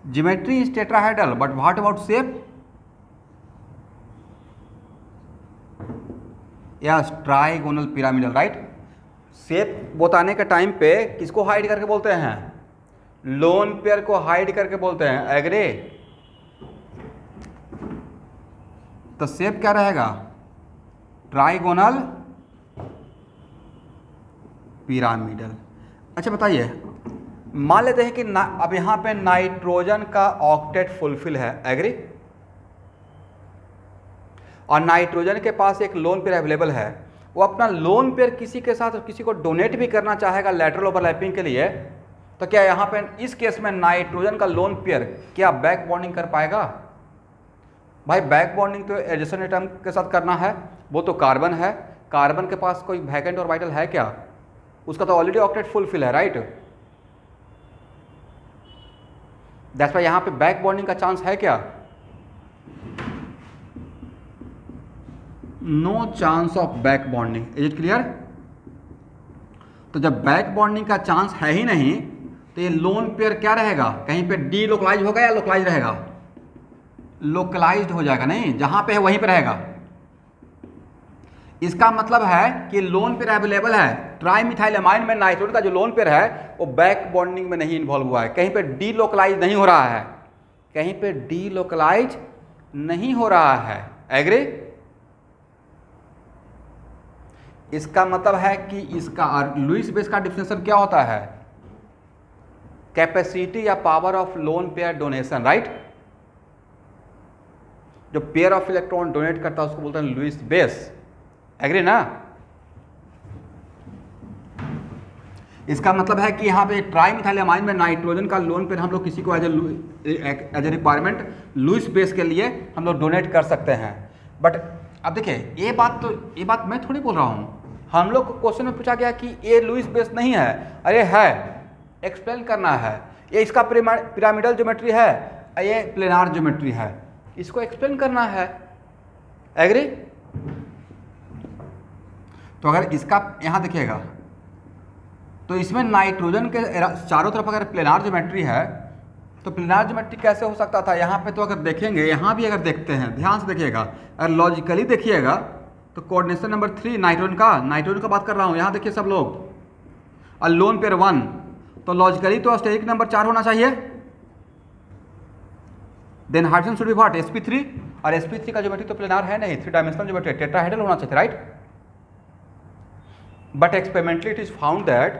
Geometry is tetrahedral, but what about shape? Yes, trigonal pyramidal, right. Shape बताने के टाइम पे किसको हाइड करके बोलते हैं? लोन पेयर को हाइड करके बोलते हैं, एग्री। तो शेप क्या रहेगा? Trigonal pyramidal. अच्छा बताइए, मान लेते हैं कि अब यहाँ पे नाइट्रोजन का ऑक्टेट फुलफिल है, एग्री। और नाइट्रोजन के पास एक लोन पेयर अवेलेबल है, वो अपना लोन पेयर किसी के साथ किसी को डोनेट भी करना चाहेगा लैटरल ओवरलैपिंग के लिए, तो क्या यहाँ पे इस केस में नाइट्रोजन का लोन पेयर क्या बैक बॉन्डिंग कर पाएगा? भाई बैक बॉन्डिंग तो एडिशन एटम के साथ करना है, वो तो कार्बन है, कार्बन के पास कोई वैकेंट ऑर्बिटल है क्या? उसका तो ऑलरेडी ऑक्टेट फुलफिल है, राइट? दैट्स व्हाई यहाँ पे बैक बॉन्डिंग का चांस है क्या? No chance of back bonding. Is it clear? तो जब बैक बॉन्डिंग का चांस है ही नहीं तो ये लोन पेयर क्या रहेगा? कहीं पे डी लोकलाइज होगा या लोकलाइज रहेगा? लोकलाइज्ड हो जाएगा, नहीं, जहां पे है वहीं पे रहेगा। इसका मतलब है कि लोन पेयर अवेलेबल है। ट्राईमिथाइलएमाइन में नाइट्रोजन का जो लोन पेयर है वो बैक बॉन्डिंग में नहीं इन्वॉल्व हुआ है, कहीं पे डी लोकलाइज नहीं हो रहा है, कहीं पे डी लोकलाइज नहीं हो रहा है। एग्री? इसका मतलब है कि इसका लुईस बेस का डिफिनेशन क्या होता है? कैपेसिटी या power of lone pair donation, right? जो पेयर ऑफ इलेक्ट्रॉन डोनेट करता है उसको बोलते हैं लुईस बेस। एग्री ना? इसका मतलब है कि यहाँ पे ट्राईमिथाइलएमाइन में नाइट्रोजन का लोन पेयर हम लोग किसी को as a requirement Lewis base के लिए हम लोग डोनेट कर सकते हैं। बट अब देखिए ये बात मैं थोड़ी बोल रहा हूँ, हम लोग को क्वेश्चन में पूछा गया कि ये लुईस बेस नहीं है। अरे है, एक्सप्लेन करना है। ये इसका पिरामिडल ज्योमेट्री है, ये प्लेनार ज्योमेट्री है, इसको एक्सप्लेन करना है। एग्री? तो अगर इसका यहाँ देखिएगा तो इसमें नाइट्रोजन के चारों तरफ अगर प्लेनार ज्योमेट्री है तो प्लेनार ज्योमेट्री कैसे हो सकता था? यहाँ पे तो अगर देखेंगे, यहाँ भी अगर देखते हैं, ध्यान से देखिएगा, अगर लॉजिकली देखिएगा तो कोऑर्डिनेशन नंबर 3 नाइट्रोजन का बात कर रहा हूँ, यहाँ देखिए सब लोग, और लोन पेयर 1, तो लॉजिकली तो स्टेरिक नंबर 4 होना चाहिए। Then hydrogen should be what? sp3, और sp3 का ज्योमेट्री तो प्लेनार है नहीं, 3 डायमेंशनल ज्योमेट्री, टेट्राहेड्रल होना चाहिए, right? But experimentally it is found that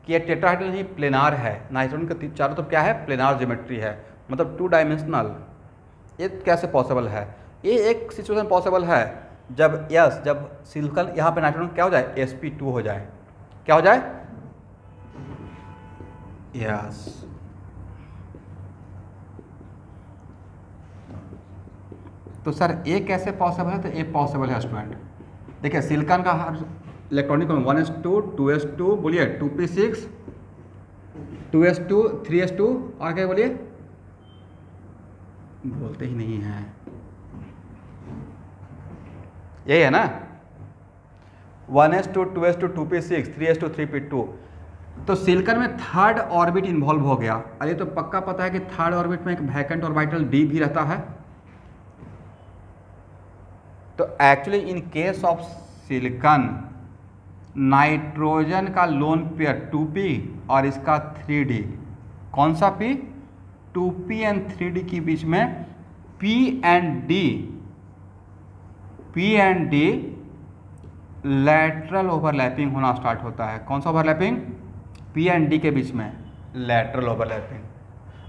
कि ये टेट्राहेड्रल नहीं प्लेनार है। नाइट्रोजन के चारों तरफ क्या है? प्लेनार ज्योमेट्री है, मतलब 2 डायमेंशनल। ये कैसे पॉसिबल है? ये एक सिचुएशन पॉसिबल है जब सिलिकॉन यहाँ पे नाइट्रोजन क्या हो जाए? sp2 हो जाए। क्या हो जाए? यस। तो सर ये कैसे पॉसिबल है? तो ये पॉसिबल है स्टूडेंट। देखिए सिलिकॉन का हर इलेक्ट्रॉनिक 1s2, 2s2, बोलिए 2p6, 2s2, 3s2, और क्या बोलिए? बोलते ही नहीं हैं। यही है ना? 1s2, 2s2, 2p6, 3s2, 3p2। तो सिलिकॉन में थर्ड ऑर्बिट इन्वॉल्व हो गया। अरे तो पक्का पता है कि थर्ड ऑर्बिट में एक वैकेंट ऑर्बिटल d भी रहता है। तो actually in case of silicon nitrogen का लोन पेयर 2p और इसका 3d, कौन सा p? 2p एंड 3d के बीच में p and d lateral overlapping होना स्टार्ट होता है। कौन सा ओवरलैपिंग? p एंड d के बीच में लैटरल ओवरलैपिंग।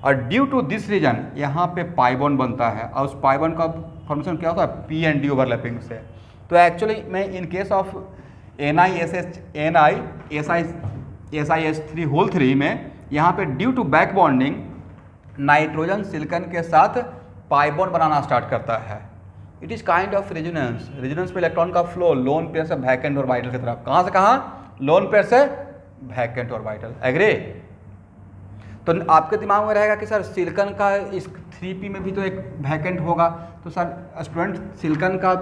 और ड्यू टू दिस रीजन यहाँ पे पाई बॉन्ड बनता है, और उस पाई बॉन्ड का फॉर्मेशन क्या होता है? p एंड d ओवरलैपिंग से। तो एक्चुअली मैं in case of NiSH3 whole 3 में यहाँ पे due to back bonding nitrogen silicon के साथ पाई बॉन्ड बनाना स्टार्ट करता है। It is kind of resonance. Resonance में इलेक्ट्रॉन का फ्लो लोन पेयर से वैकेंट ऑर्बिटल की तरफ। कहाँ से कहाँ? लोन पेयर से वैकेंट ऑर्बिटल। एग्री? तो आपके दिमाग में रहेगा कि सर सिलिकॉन का इस 3p में भी तो एक वैकेंट होगा। तो सर स्टूडेंट सिलिकॉन का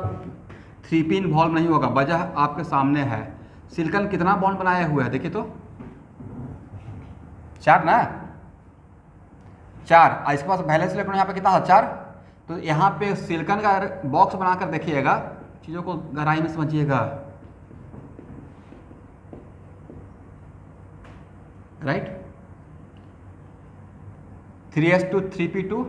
3p इन्वॉल्व नहीं होगा, वजह आपके सामने है। सिलिकॉन कितना बॉन्ड बनाया हुआ है? देखिए तो 4 ना, 4। इसके पास वैलेंस इलेक्ट्रॉन यहाँ पे कितना था? 4। तो यहाँ पे सिलिकॉन का बॉक्स बनाकर देखिएगा, चीज़ों को गहराई में समझिएगा, राइट? 3s2, 3p2,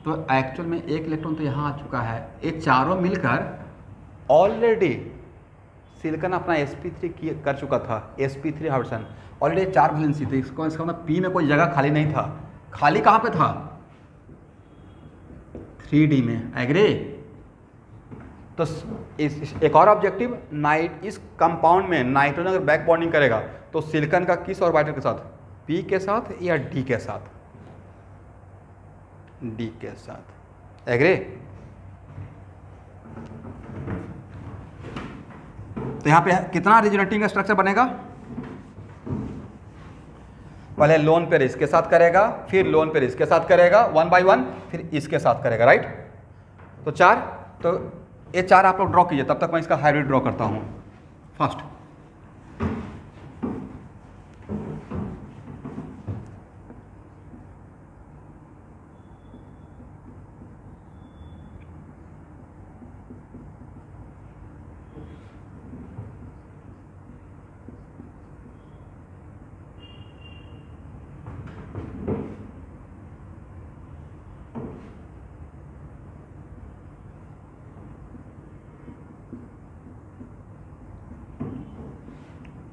तो एक्चुअल में एक इलेक्ट्रॉन तो यहाँ आ चुका है। ये चारों मिलकर ऑलरेडी सिलिकॉन अपना sp3 कर चुका था। sp3 हाइड्रोजन ऑलरेडी 4 वैलेंसी थी। इसका मतलब p में कोई जगह खाली नहीं था। खाली कहाँ पे था? 3d में। एग्री? तो एक और ऑब्जेक्टिव, इस कंपाउंड में नाइट्रोजन अगर बैक बॉन्डिंग करेगा तो सिलिकॉन का किस ऑर्बिटल के साथ? p के साथ या d के साथ? d के साथ। एग्री? तो यहाँ पे कितना रिजोनेटिंग स्ट्रक्चर बनेगा? पहले लोन पेयर इसके साथ करेगा, फिर लोन पेयर इसके साथ करेगा 1 by 1, फिर इसके साथ करेगा, राइट? तो 4, तो ये 4 आप लोग ड्रॉ कीजिए, तब तक मैं इसका हाइब्रिड ड्रॉ करता हूँ फर्स्ट।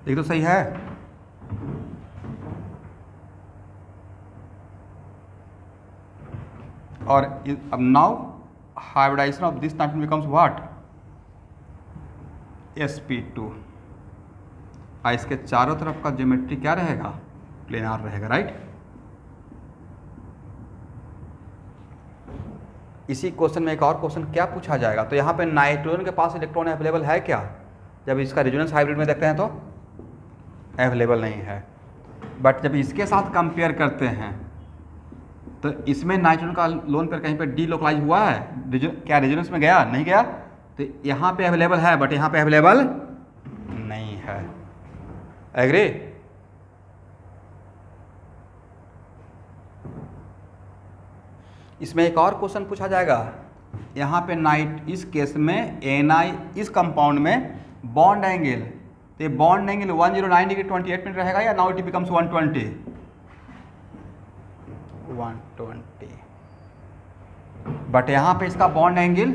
एक तो सही है। और अब now hybridisation of this nitrogen becomes what? sp2। इसके चारों तरफ का ज्योमेट्री क्या रहेगा? प्लेनार रहेगा, राइट? इसी क्वेश्चन में एक और क्वेश्चन क्या पूछा जाएगा? तो यहाँ पे नाइट्रोजन के पास इलेक्ट्रॉन अवेलेबल है क्या? जब इसका रेजोनेंस हाइब्रिड में देखते हैं तो अवेलेबल नहीं है। बट जब इसके साथ कंपेयर करते हैं तो इसमें नाइट्रोजन का लोन पेयर कहीं पे डीलोकलाइज हुआ है? क्या रेजोनेंस में गया? नहीं गया। तो यहाँ पे अवेलेबल है, बट यहाँ पे अवेलेबल नहीं है। एग्री? इसमें एक और क्वेश्चन पूछा जाएगा। यहाँ पे इस केस में Na इस कंपाउंड में बॉन्ड एंगल, तो ये बॉन्ड एंगल 109 डिग्री 28 मिनट रहेगा या नाउ इट बिकम्स 120? 120। बट यहाँ पे इसका बॉन्ड एंगल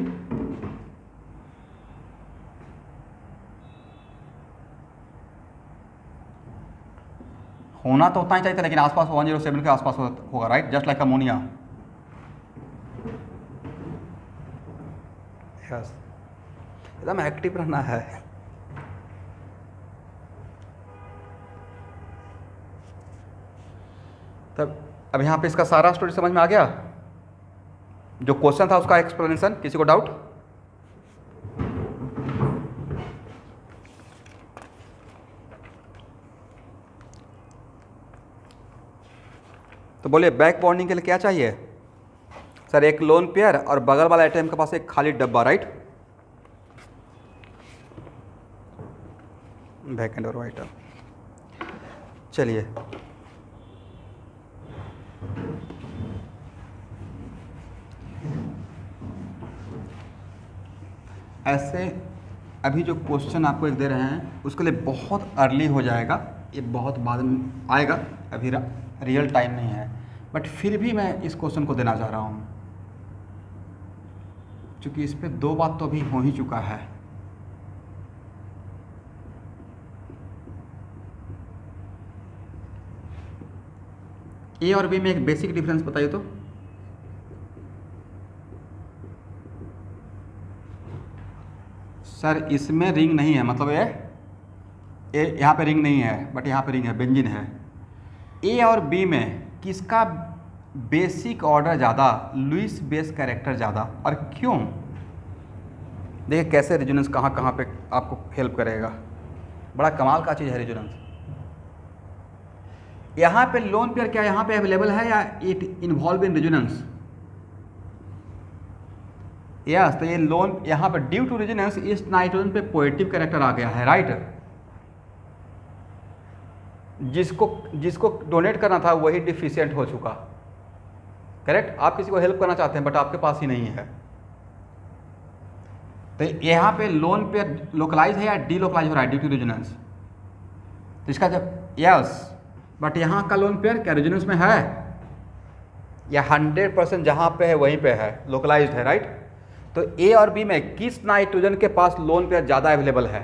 होना तो उतना ही चाहिए था, लेकिन आसपास 107 के आसपास होगा, right? Just like ammonia. Yes, एकदम एक्टिव रहना है। तब अब यहाँ पे इसका सारा स्टोरी समझ में आ गया? जो क्वेश्चन था उसका एक्सप्लेनेशन, किसी को डाउट? तो बोलिए, बैक बॉन्डिंग के लिए क्या चाहिए? सर एक लोन पेयर और बगल वाला एटम के पास एक खाली डब्बा, राइट? बैक एंड और वाइटर। चलिए, ऐसे अभी जो क्वेश्चन आपको एक दे रहे हैं उसके लिए बहुत अर्ली हो जाएगा, ये बहुत बाद में आएगा, अभी रियल टाइम नहीं है। बट फिर भी मैं इस क्वेश्चन को देना चाह रहा हूँ, क्योंकि इस पे 2 बात तो अभी हो ही चुका है। ए और बी में एक बेसिक डिफरेंस बताइए तो। सर इसमें रिंग नहीं है, मतलब ये यहाँ पे रिंग नहीं है, बट यहाँ पे रिंग है, बेंजीन है। ए और बी में किसका बेसिक ऑर्डर ज़्यादा, लुईस बेस कैरेक्टर ज़्यादा, और क्यों? देखिए कैसे रेजोनेंस कहाँ कहाँ पे आपको हेल्प करेगा। बड़ा कमाल का चीज़ है रेजोनेंस। यहाँ पे लोन पेयर क्या यहाँ पे अवेलेबल है या it involve in resonance? Yes, तो ये लोन यहाँ पे ड्यू टू रेजोनेंस इस नाइट्रोजन पे पॉजिटिव कैरेक्टर आ गया है, राइट? जिसको डोनेट करना था वही डिफिशिएंट हो चुका, करेक्ट? आप किसी को हेल्प करना चाहते हैं बट आपके पास ही नहीं है। तो यहाँ पे लोन पेयर लोकलाइज है या डीलोकलाइज हो रहा है ड्यू टू रेजोनेंस? तो इसका जब यस, बट यहाँ का लोन पेयर क्या रेजोनेंस में है या 100% जहाँ पे है वहीं पे है, लोकलाइज्ड है, राइट? तो ए और बी में किस नाइट्रोजन के पास लोन पेयर ज़्यादा अवेलेबल है?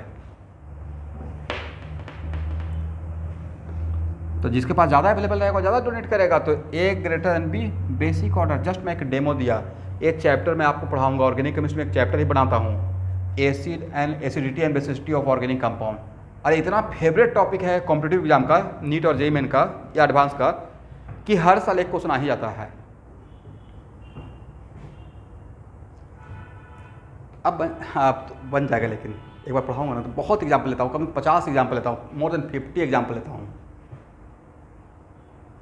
तो जिसके पास ज़्यादा अवेलेबल रहेगा ज़्यादा डोनेट करेगा। तो A greater than B, basic order. Just मैं एक डेमो दिया, एक चैप्टर में आपको पढ़ाऊंगा, ऑर्गेनिक केमिस्ट्री में एक चैप्टर ही बनाता हूँ, acid and acidity and basicity of organic compound. अरे इतना फेवरेट टॉपिक है कॉम्पिटिटिव एग्जाम का, नीट और जेईई मेन का या एडवांस का, कि हर साल एक क्वेश्चन आ ही जाता है। अब तो बन जाएगा, लेकिन एक बार पढ़ाऊंगा ना तो बहुत एग्जाम्पल लेता हूँ, कम 50 एग्जाम्पल लेता हूँ, मोर देन 50 एग्जाम्पल लेता हूँ,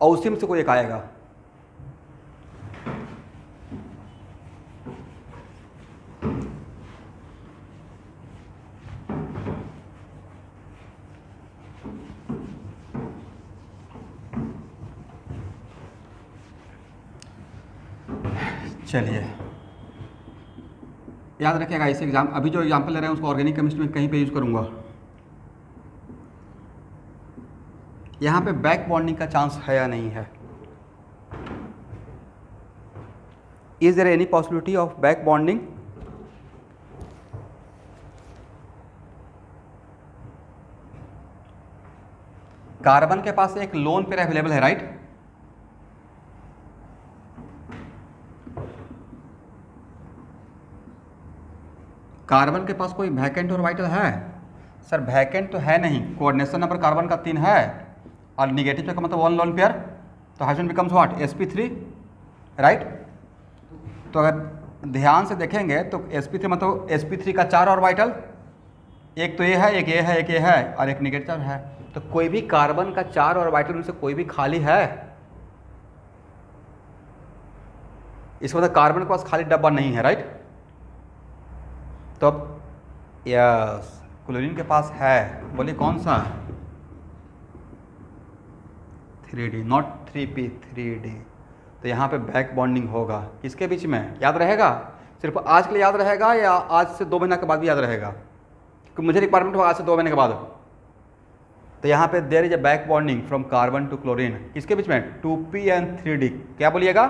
और उसी में से कोई एक आएगा। चलिए याद रखिएगा इस एग्जाम, अभी जो एग्जाम्पल ले रहे हैं उसको ऑर्गेनिक केमिस्ट्री में कहीं पे यूज करूंगा। यहाँ पे बैक बॉन्डिंग का चांस है या नहीं है? Is there any possibility of back bonding? Carbon के पास एक लोन पेयर अवेलेबल है, राइट? कार्बन के पास कोई वैकेंट ऑर्बिटल है? सर वैकेंट तो है नहीं, कोऑर्डिनेशन नंबर कार्बन का 3 है और निगेटिव का मतलब 1 लोन पेयर, तो hydrogen becomes what? sp3, right? तो अगर ध्यान से देखेंगे तो sp3 मतलब sp3 का 4 ऑर्बिटल, एक तो ये है, एक ये है, एक ये है और एक निगेटिव है, तो कोई भी कार्बन का 4 ऑर्बिटल में से कोई भी खाली है? इसका मतलब कार्बन के पास खाली डब्बा नहीं है, राइट? तो अब यस क्लोरीन के पास है, बोलिए कौन सा? 3D, not 3p, 3D। तो यहाँ पे बैक बॉन्डिंग होगा किसके बीच में? याद रहेगा? सिर्फ आज के लिए याद रहेगा या आज से 2 महीने के बाद भी याद रहेगा? क्योंकि मुझे रिक्वायरमेंट होगा आज से 2 महीने के बाद। तो यहाँ पे there is a back bonding from carbon to chlorine, किसके बीच में? 2p and 3D। क्या बोलिएगा?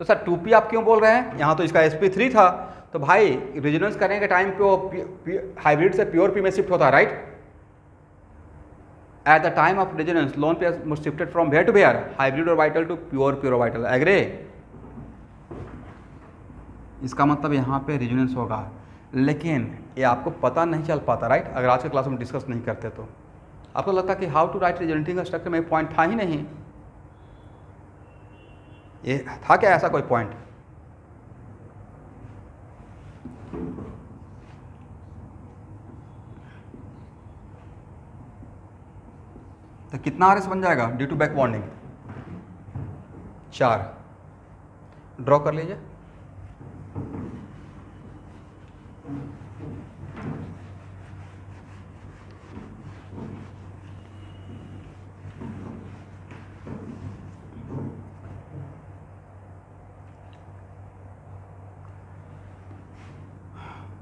तो सर 2p आप क्यों बोल रहे हैं? यहाँ तो इसका sp3 था, तो भाई रेजोनेंस करने के टाइम पे वो हाइब्रिड से प्योर पी में शिफ्ट होता है, right? At the time of resonance lone pair shifted from where to where? Hybrid orbital to pure orbital. Agree? इसका मतलब यहाँ पे रेजोनेंस होगा, लेकिन ये आपको पता नहीं चल पाता, राइट? अगर आज के क्लास में डिस्कस नहीं करते तो आपको लगता कि how to write resonating structure में पॉइंट था ही नहीं। ये था क्या ऐसा कोई पॉइंट? तो कितना RS बन जाएगा due to back bonding? 4। Draw कर लीजिए।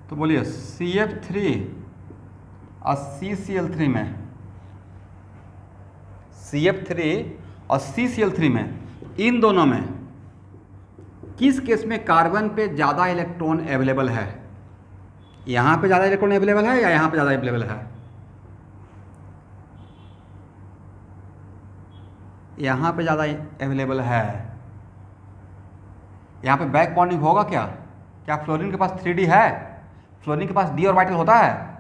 तो बोलिए CF3 और CCl3 में, CF3 और CCl3 में, इन दोनों में किस केस में कार्बन पे ज़्यादा इलेक्ट्रॉन अवेलेबल है? यहाँ पे ज़्यादा इलेक्ट्रॉन अवेलेबल है या यहाँ पे ज़्यादा अवेलेबल है? यहाँ पे ज़्यादा अवेलेबल है। यहाँ पे बैक बॉन्डिंग होगा क्या? क्या फ्लोरीन के पास 3D है? फ्लोरीन के पास d ऑर्बिटल होता है?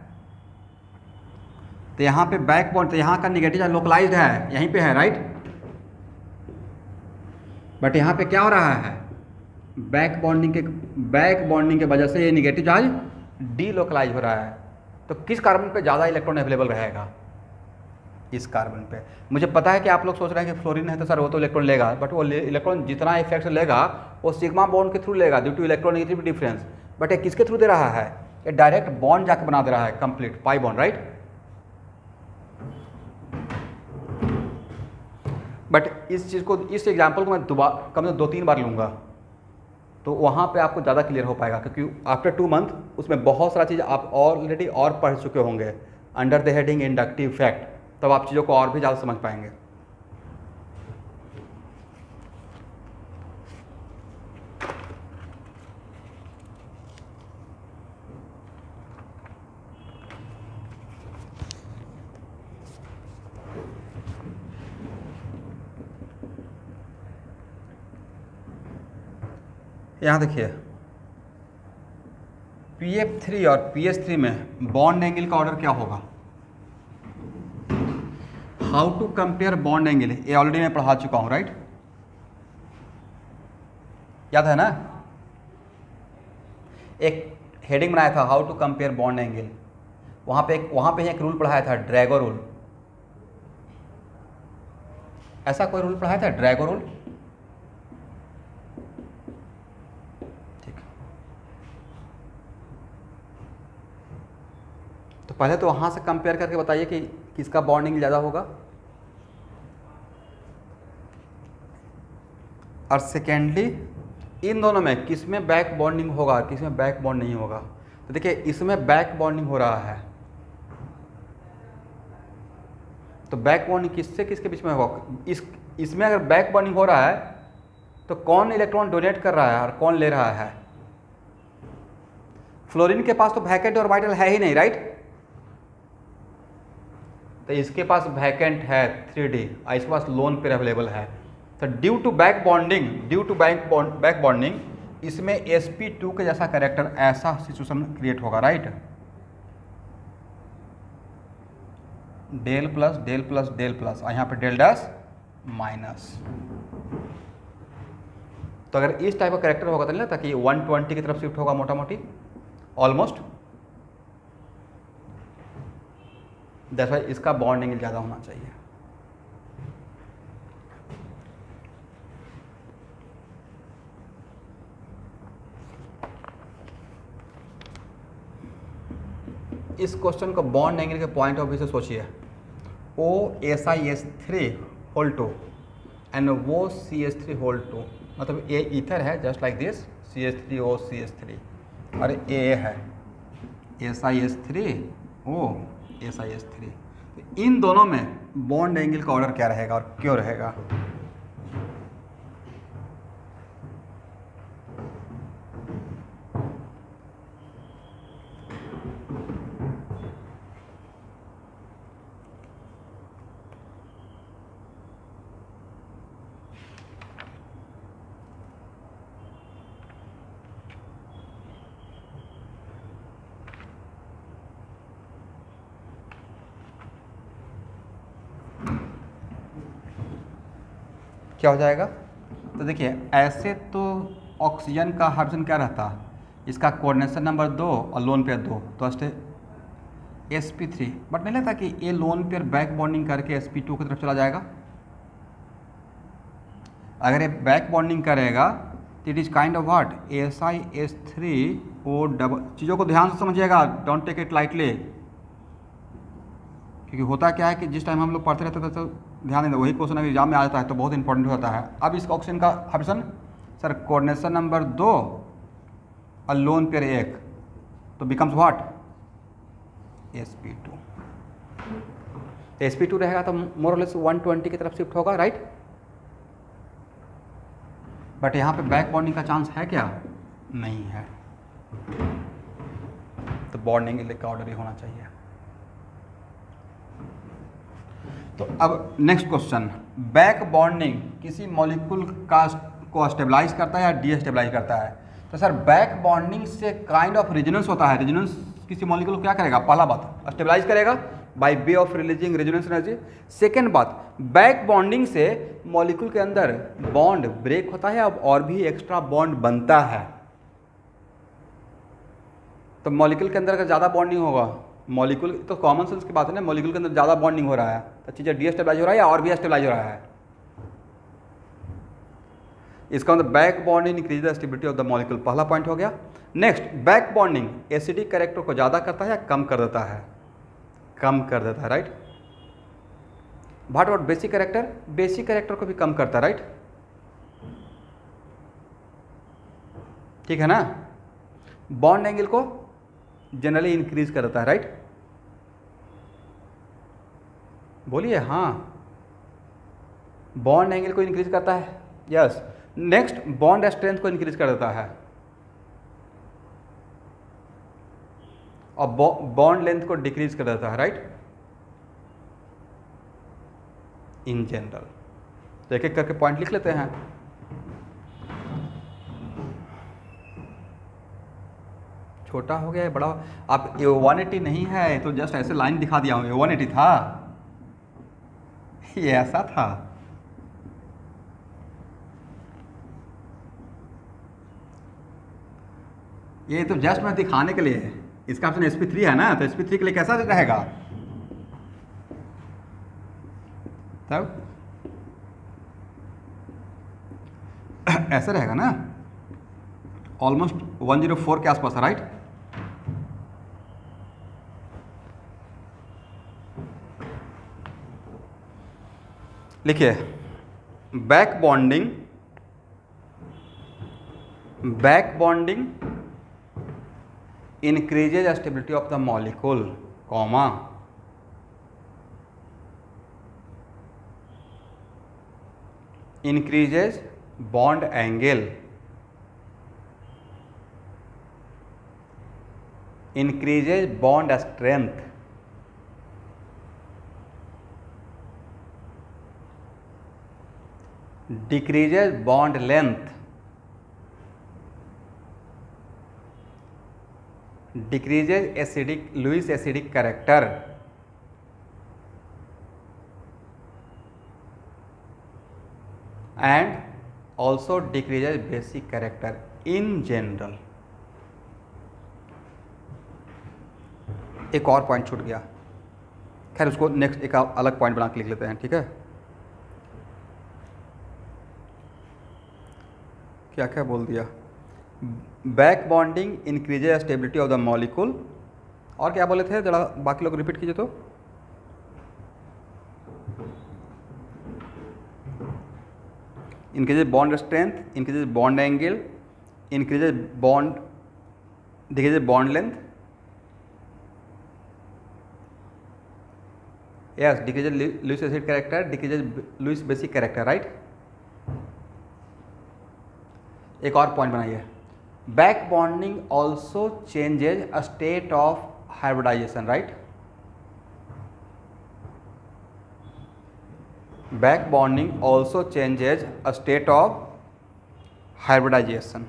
तो यहाँ पे बैक बॉन्ड, तो यहाँ का निगेटिव लोकलाइज्ड है, यहीं पे है, राइट? बट यहाँ पे क्या हो रहा है? बैक बॉन्डिंग के वजह से ये निगेटिव चार्ज डीलोकलाइज हो रहा है। तो किस कार्बन पे ज़्यादा इलेक्ट्रॉन अवेलेबल रहेगा? इस कार्बन पे। मुझे पता है कि आप लोग सोच रहे हैं कि फ्लोरीन है तो सर वो तो इलेक्ट्रॉन लेगा, बट वो इलेक्ट्रॉन जितना इफेक्ट लेगा वो सिग्मा बॉन्ड के थ्रू लेगा due to electronegative difference. But ये किसके थ्रू दे रहा है? ये डायरेक्ट बॉन्ड जाके बना दे रहा है, complete pi bond, right? But इस चीज़ को, इस एग्जाम्पल को मैं दोबारा कम से 2-3 बार लूँगा तो वहाँ पे आपको ज़्यादा क्लियर हो पाएगा, क्योंकि आफ्टर 2 मंथ उसमें बहुत सारा चीज़ आप ऑलरेडी और पढ़ चुके होंगे under the heading inductive fact, तब आप चीज़ों को और भी ज़्यादा समझ पाएंगे। यहाँ देखिए PF3 और PS3 में बॉन्ड एंगल का ऑर्डर क्या होगा? How to compare bond angle, ये ऑलरेडी मैं पढ़ा चुका हूँ, राइट? याद है ना? एक हेडिंग बनाया था how to compare bond angle, वहाँ पे एक रूल पढ़ाया था ड्रैगो रूल। ऐसा कोई रूल पढ़ाया था ड्रैगो रूल? ठीक, तो पहले तो वहाँ से कंपेयर करके बताइए कि किसका बॉन्डिंग ज़्यादा होगा, और सेकेंडली इन दोनों में किस में बैक बॉन्डिंग होगा, किस में बैक बॉन्ड नहीं होगा। तो देखिए इसमें बैक बॉन्डिंग हो रहा है, तो बैक बॉन्डिंग किससे किसके बीच में होगा? इसमें अगर बैक बॉन्डिंग हो रहा है तो कौन इलेक्ट्रॉन डोनेट कर रहा है और कौन ले रहा है? फ्लोरीन के पास तो वैकेंट ऑर्बिटल है ही नहीं, राइट? तो इसके पास वैकेंट है 3D और इसके पास लोन पेयर अवेलेबल है। तो ड्यू टू बैक बॉन्डिंग इसमें sp2 के जैसा कैरेक्टर, ऐसा सिचुएशन क्रिएट होगा, right? Del plus del plus del plus और यहाँ पे डेल डैश माइनस। तो अगर इस टाइप का कैरेक्टर होगा तो नहीं लगता कि 120 की तरफ शिफ्ट होगा मोटा मोटी, ऑलमोस्ट। दैट्स व्हाई इसका बॉन्ड एंगल ज़्यादा होना चाहिए। इस क्वेश्चन को बॉन्ड एंगल के पॉइंट ऑफ व्यू से सोचिए। OSIS3 होल 2 एंड वो CH3 होल 2, मतलब ये ईथर है just like this CH3O CH3 और ये है SiS3O SiS3। तो इन दोनों में बॉन्ड एंगल का ऑर्डर क्या रहेगा और क्यों रहेगा? क्या हो जाएगा? तो देखिए ऐसे तो ऑक्सीजन का हाइड्रोजन क्या रहता है, इसका कोऑर्डिनेशन नंबर 2 और लोन पेयर 2, तो sp3। बट नहीं लगता कि ये लोन पेयर बैक बॉन्डिंग करके sp2 की तरफ चला जाएगा? अगर ये बैक बॉन्डिंग करेगा तो it is kind of what, SiS3O double. चीज़ों को ध्यान से समझिएगा, डोंट टेक इट लाइटली, क्योंकि होता क्या है कि जिस टाइम हम लोग पढ़ते रहते थे तो ध्यान दें, वही क्वेश्चन अगर एग्जाम में आ जाता है तो बहुत इंपॉर्टेंट होता है। अब इस ऑप्शन का ऑप्शन सर कोऑर्डिनेशन नंबर 2 और लोन पेयर 1, तो बिकम्स व्हाट, sp2। sp2 रहेगा तो मोर और लेस 120 की तरफ शिफ्ट होगा, राइट? बट यहाँ पे बैक बॉन्डिंग का चांस है क्या? नहीं है। तो बॉन्डिंग का ऑर्डर ही होना चाहिए। तो अब नेक्स्ट क्वेश्चन, बैक बॉन्डिंग किसी मॉलिक्यूल को स्टेबलाइज करता है या डीस्टेबलाइज करता है? तो सर बैक बॉन्डिंग से काइंड ऑफ रेजोनेंस होता है। रेजोनेंस किसी मॉलिक्यूल को क्या करेगा? पहला बात स्टेबलाइज करेगा by way of releasing resonance energy. Second बात, बैक बॉन्डिंग से मॉलिक्यूल के अंदर बॉन्ड ब्रेक होता है और भी एक्स्ट्रा बॉन्ड बनता है। तो मॉलिक्यूल के अंदर अगर ज़्यादा बॉन्डिंग होगा, मॉलिक्यूल तो कॉमन सेंस की बात है ना, मॉलिक्यूल के अंदर ज़्यादा बॉन्डिंग हो रहा है तो चीज़ें डीस्टेबलाइज हो रहा है या और भी स्टेबलाइज हो रहा है? इसका मतलब back bonding increase the stability of the molecule, पहला पॉइंट हो गया। Next, back bonding acidic character को ज़्यादा करता है या कम कर देता है? कम कर देता है, right? What about basic character? Basic character को भी कम करता है, राइट? ठीक है ना? बॉन्ड एंगल को जनरली इंक्रीज कर देता है, राइट? बोलिए हाँ, बॉन्ड एंगल को इंक्रीज करता है, यस। नेक्स्ट, बॉन्ड स्ट्रेंथ को इंक्रीज कर देता है और बॉन्ड लेंथ को डिक्रीज कर देता है, राइट? In general. तो एक एक करके पॉइंट लिख लेते हैं। छोटा हो गया है, बड़ा आप 180 नहीं है तो जस्ट ऐसे लाइन दिखा दिया हूँ, 180 था, ये ऐसा था। ये तो जस्ट मैं दिखाने के लिए है। इसका ऑप्शन sp3 है ना, तो sp3 के लिए कैसा रहेगा तब ऐसा रहेगा ना, ऑलमोस्ट 104 के आसपास है, राइट। लिखिए back bonding increases stability of the molecule, comma, increases bond angle, increases bond strength, decreases bond length, decreases Lewis acidic character, and also decreases basic character in general। एक और पॉइंट छूट गया, खैर उसको नेक्स्ट एक अलग पॉइंट बना के लिख लेते हैं, ठीक है। क्या क्या बोल दिया, back bonding increases stability of the molecule, और क्या बोले थे जरा बाकी लोग रिपीट कीजिए तो। Increases bond strength, increases bond angle, increases bond, decreases bond length, yes, decreases Lewis acid character, decreases Lewis basic character, right. एक और पॉइंट बनाइए, back bonding also changes a state of hybridization, right. Back bonding also changes a state of hybridization.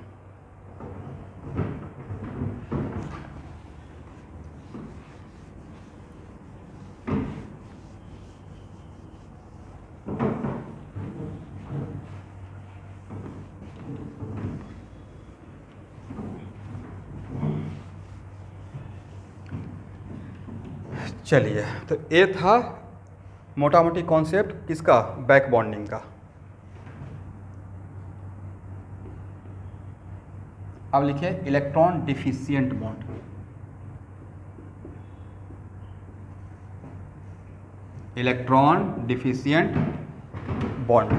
चलिए, तो ये था मोटा मोटी कॉन्सेप्ट किसका, बैक बॉन्डिंग का। अब लिखिए electron deficient bond. Electron deficient bond.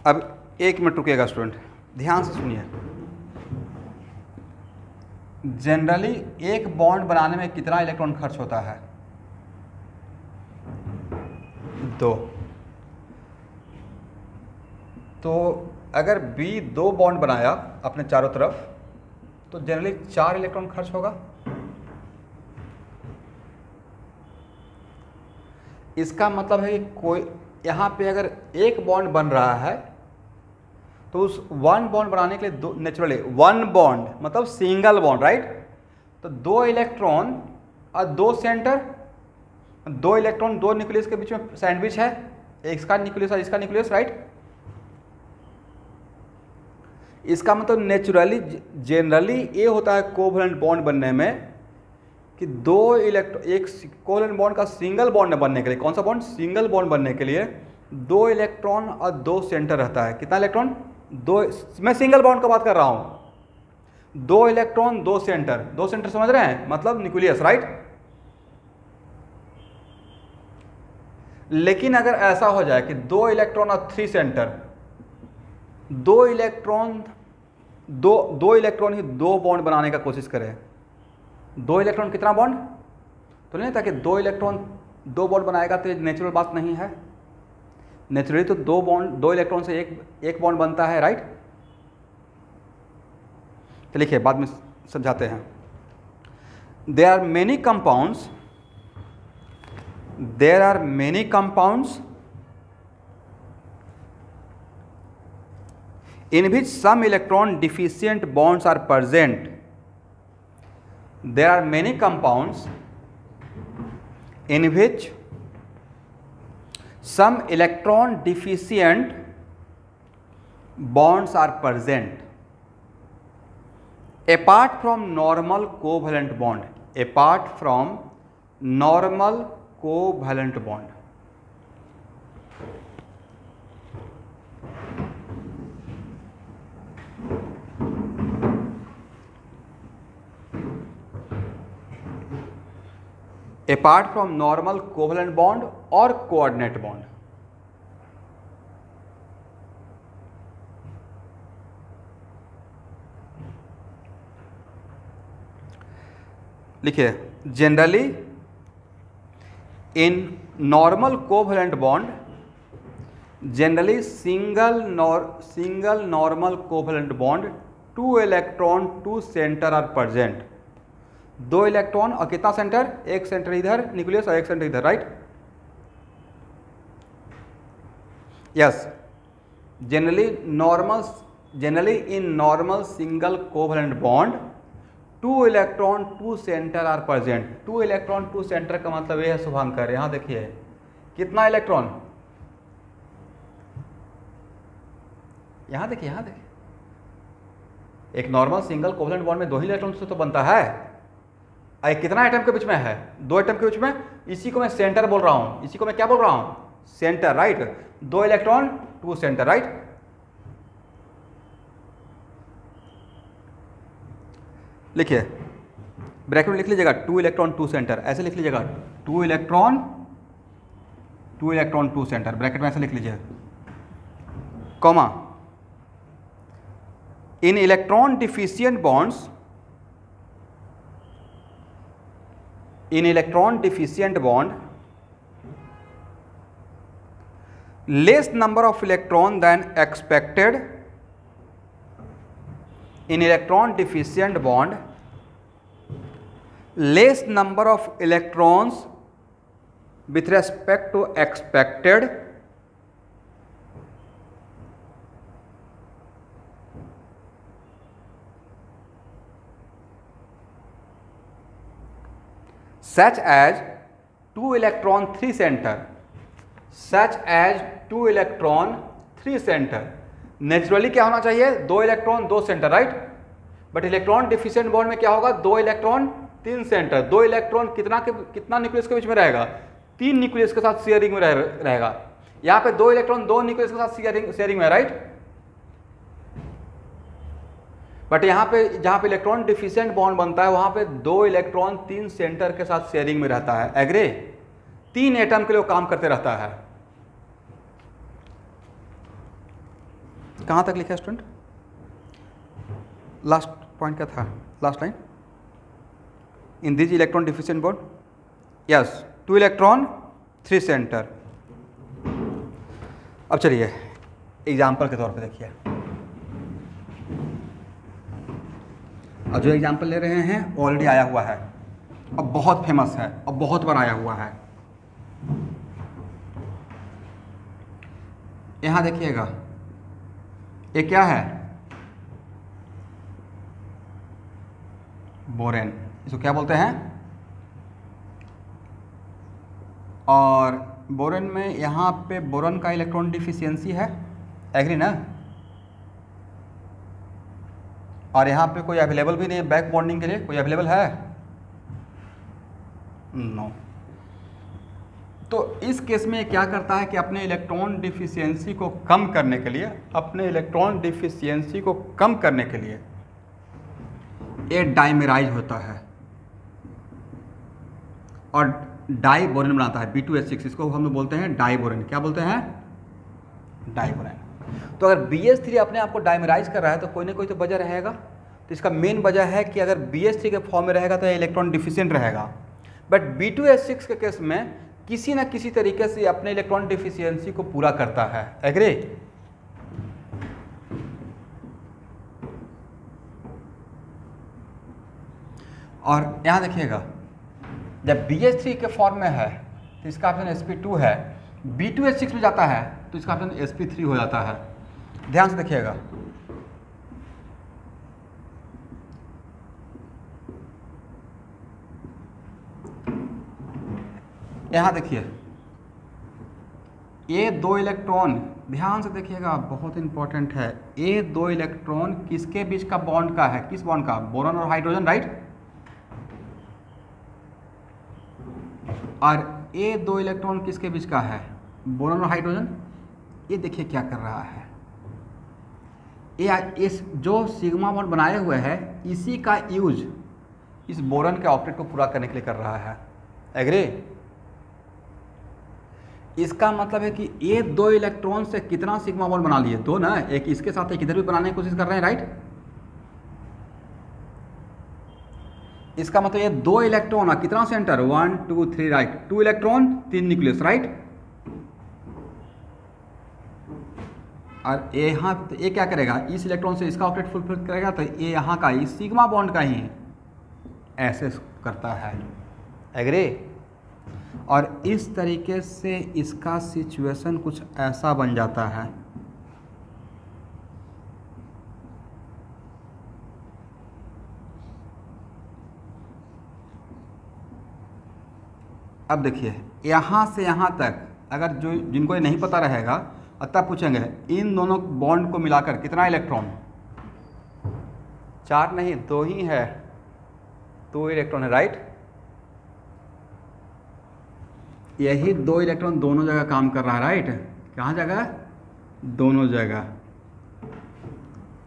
अब 1 मिनट रुकिएगा स्टूडेंट, ध्यान से सुनिए। जनरली एक बॉन्ड बनाने में कितना इलेक्ट्रॉन खर्च होता है, 2। तो अगर B 2 बॉन्ड बनाया अपने चारों तरफ, तो जनरली 4 इलेक्ट्रॉन खर्च होगा। इसका मतलब है कि कोई यहाँ पे अगर एक बॉन्ड बन रहा है, तो उस 1 बॉन्ड बनाने के लिए दो, नेचुरली 1 बॉन्ड मतलब सिंगल बॉन्ड, राइट। तो 2 इलेक्ट्रॉन और 2 सेंटर, 2 इलेक्ट्रॉन 2 न्यूक्लियस के बीच में सैंडविच है, इसका न्यूक्लियस और इसका न्यूक्लियस, राइट। इसका मतलब नेचुरली जनरली ये होता है कोवैलेंट बॉन्ड बनने में कि 2 इलेक्ट्रॉन, एक कोवैलेंट बॉन्ड का सिंगल बॉन्ड बनने के लिए, कौन सा बॉन्ड, सिंगल बॉन्ड बनने के लिए 2 इलेक्ट्रॉन और 2 सेंटर रहता है। कितना इलेक्ट्रॉन, 2, मैं सिंगल बॉन्ड का बात कर रहा हूं। 2 इलेक्ट्रॉन 2 सेंटर, 2 सेंटर समझ रहे हैं, मतलब न्यूक्लियस, राइट। लेकिन अगर ऐसा हो जाए कि 2 इलेक्ट्रॉन और 3 सेंटर, 2 इलेक्ट्रॉन ही 2 बॉन्ड बनाने का कोशिश करें, 2 इलेक्ट्रॉन कितना बॉन्ड, तो नहीं था कि 2 इलेक्ट्रॉन 2 बॉन्ड बनाएगा, तो ये नेचुरल बात नहीं है। नेचुरली तो 2 इलेक्ट्रॉन से एक बॉन्ड बनता है, राइट। तो लिखिए, बाद में समझाते हैं। There are many compounds in which some electron deficient bonds are present. There are many compounds in which some electron deficient bonds are present apart from normal covalent bond, apart from normal covalent bond. Apart from normal covalent bond or coordinate bond. लिखिए, generally in normal covalent bond, generally single normal covalent bond 2 electron 2 center are present. 2 electron और कितना सेंटर, एक सेंटर इधर न्यूक्लियस और एक सेंटर इधर, right. Yes, generally in normal single covalent bond 2 electron 2 center are present. 2 electron 2 center का मतलब ये है शुभांकर, यहां देखिए कितना इलेक्ट्रॉन, यहां देखिए एक नॉर्मल सिंगल कोवैलेंट बॉन्ड में 2 ही इलेक्ट्रॉन से तो बनता है. एक कितना एटम के बीच में है, 2 एटम के बीच में. इसी को मैं सेंटर बोल रहा हूं, इसी को मैं क्या बोल रहा हूं, centre, right. 2 electron 2 centre, right. लिखिए, ब्रैकेट में लिख लीजिएगा 2 इलेक्ट्रॉन 2 सेंटर, ऐसे लिख लीजिएगा 2 इलेक्ट्रॉन 2 सेंटर, ब्रैकेट में ऐसे लिख लीजिए, comma. In electron deficient bonds, in electron deficient bond less number of electron than expected. In electron deficient bond less number of electrons with respect to expected such as 2 electron 3 center, such as 2 electron 3 center. Naturally क्या होना चाहिए, 2 electron 2 centre, right. But electron deficient bond में क्या होगा, 2 इलेक्ट्रॉन 3 सेंटर. 2 इलेक्ट्रॉन कितना न्यूक्लियस के बीच में रहेगा, 3 न्यूक्लियस के साथ शेयरिंग में रहेगा. यहाँ पे 2 इलेक्ट्रॉन 2 न्यूक्लियस के साथ शेयरिंग में, राइट. बट यहाँ पे जहाँ पे इलेक्ट्रॉन डिफिशिएंट बॉन्ड बनता है वहाँ पे 2 इलेक्ट्रॉन 3 सेंटर के साथ शेयरिंग में रहता है. एग्री, 3 एटम के लिए काम करते रहता है. कहाँ तक लिखा स्टूडेंट, लास्ट पॉइंट क्या था, last line. In this electron deficient bond, yes, 2 electron 3 centre. अब चलिए एग्जाम्पल के तौर पे देखिए. और जो एग्जाम्पल ले रहे हैं ऑलरेडी आया हुआ है, अब बहुत फेमस है, अब बहुत बार आया हुआ है. यहां देखिएगा, ये क्या है, बोरेन, इसको क्या बोलते हैं. और बोरेन में यहाँ पे बोरॉन का इलेक्ट्रॉन डिफिशियंसी है, एग्री ना. और यहाँ पे कोई अवेलेबल भी नहीं है बैक बॉन्डिंग के लिए, कोई अवेलेबल है, नो. तो इस केस में क्या करता है कि अपने इलेक्ट्रॉन डिफिशियंसी को कम करने के लिए, ये डाइमेराइज होता है और डाई बोरेन बनाता है, B2H6. इसको हम लोग बोलते हैं डाई बोरेन. क्या बोलते हैं, डाई बोरेन. तो अगर BH3 अपने आप को डाइमेराइज कर रहा है तो कोई ना कोई तो वजह रहेगा. तो इसका मेन वजह है कि अगर BH3 के फॉर्म में रहेगा तो इलेक्ट्रॉन डिफिशिएंट रहेगा. बट B2H6 के केस में किसी न किसी तरीके से अपने इलेक्ट्रॉन डिफिशियंसी को पूरा करता है. एग्री. और यहाँ देखिएगा, जब BH3 के फॉर्म में है तो इसका ऑप्शन sp2 है, B2H6 में जाता है तो इसका ऑप्शन sp3 हो जाता है. ध्यान से देखिएगा, यहाँ देखिए ये 2 इलेक्ट्रॉन, ध्यान से देखिएगा बहुत इंपॉर्टेंट है, ये 2 इलेक्ट्रॉन किसके बीच का बॉन्ड का है, किस बॉन्ड का, बोरॉन और हाइड्रोजन, राइट। और ये 2 इलेक्ट्रॉन किसके बीच का है, बोरॉन और हाइड्रोजन। ये देखिए क्या कर रहा है, ये इस जो सिग्मा बॉन्ड बनाए हुए हैं इसी का यूज इस बोरॉन के ऑक्टेट को पूरा करने के लिए कर रहा है। एग्री। इसका मतलब है कि ये 2 इलेक्ट्रॉन से कितना सिग्मा बॉन्ड बना लिए, 2 ना, एक इसके साथ एक इधर भी बनाने की कोशिश कर रहे हैं, राइट। इसका मतलब ये 2 इलेक्ट्रॉन और कितना centre, 1 2 3, right, 2 electron 3 nucleus, right. और यहाँ ये क्या करेगा, इस इलेक्ट्रॉन से इसका ऑक्टेट फुलफिल करेगा, तो ये यहाँ का इस सिग्मा बॉन्ड का ही ऐसे करता है। एग्री। और इस तरीके से इसका सिचुएशन कुछ ऐसा बन जाता है। अब देखिए यहाँ से यहाँ तक, अगर जो जिनको ये नहीं पता रहेगा तब पूछेंगे इन दोनों बॉन्ड को मिलाकर कितना इलेक्ट्रॉन, 4 नहीं 2 ही है, 2 इलेक्ट्रॉन है, राइट। यही 2 इलेक्ट्रॉन दोनों जगह काम कर रहा है, राइट। कहाँ जगह, दोनों जगह।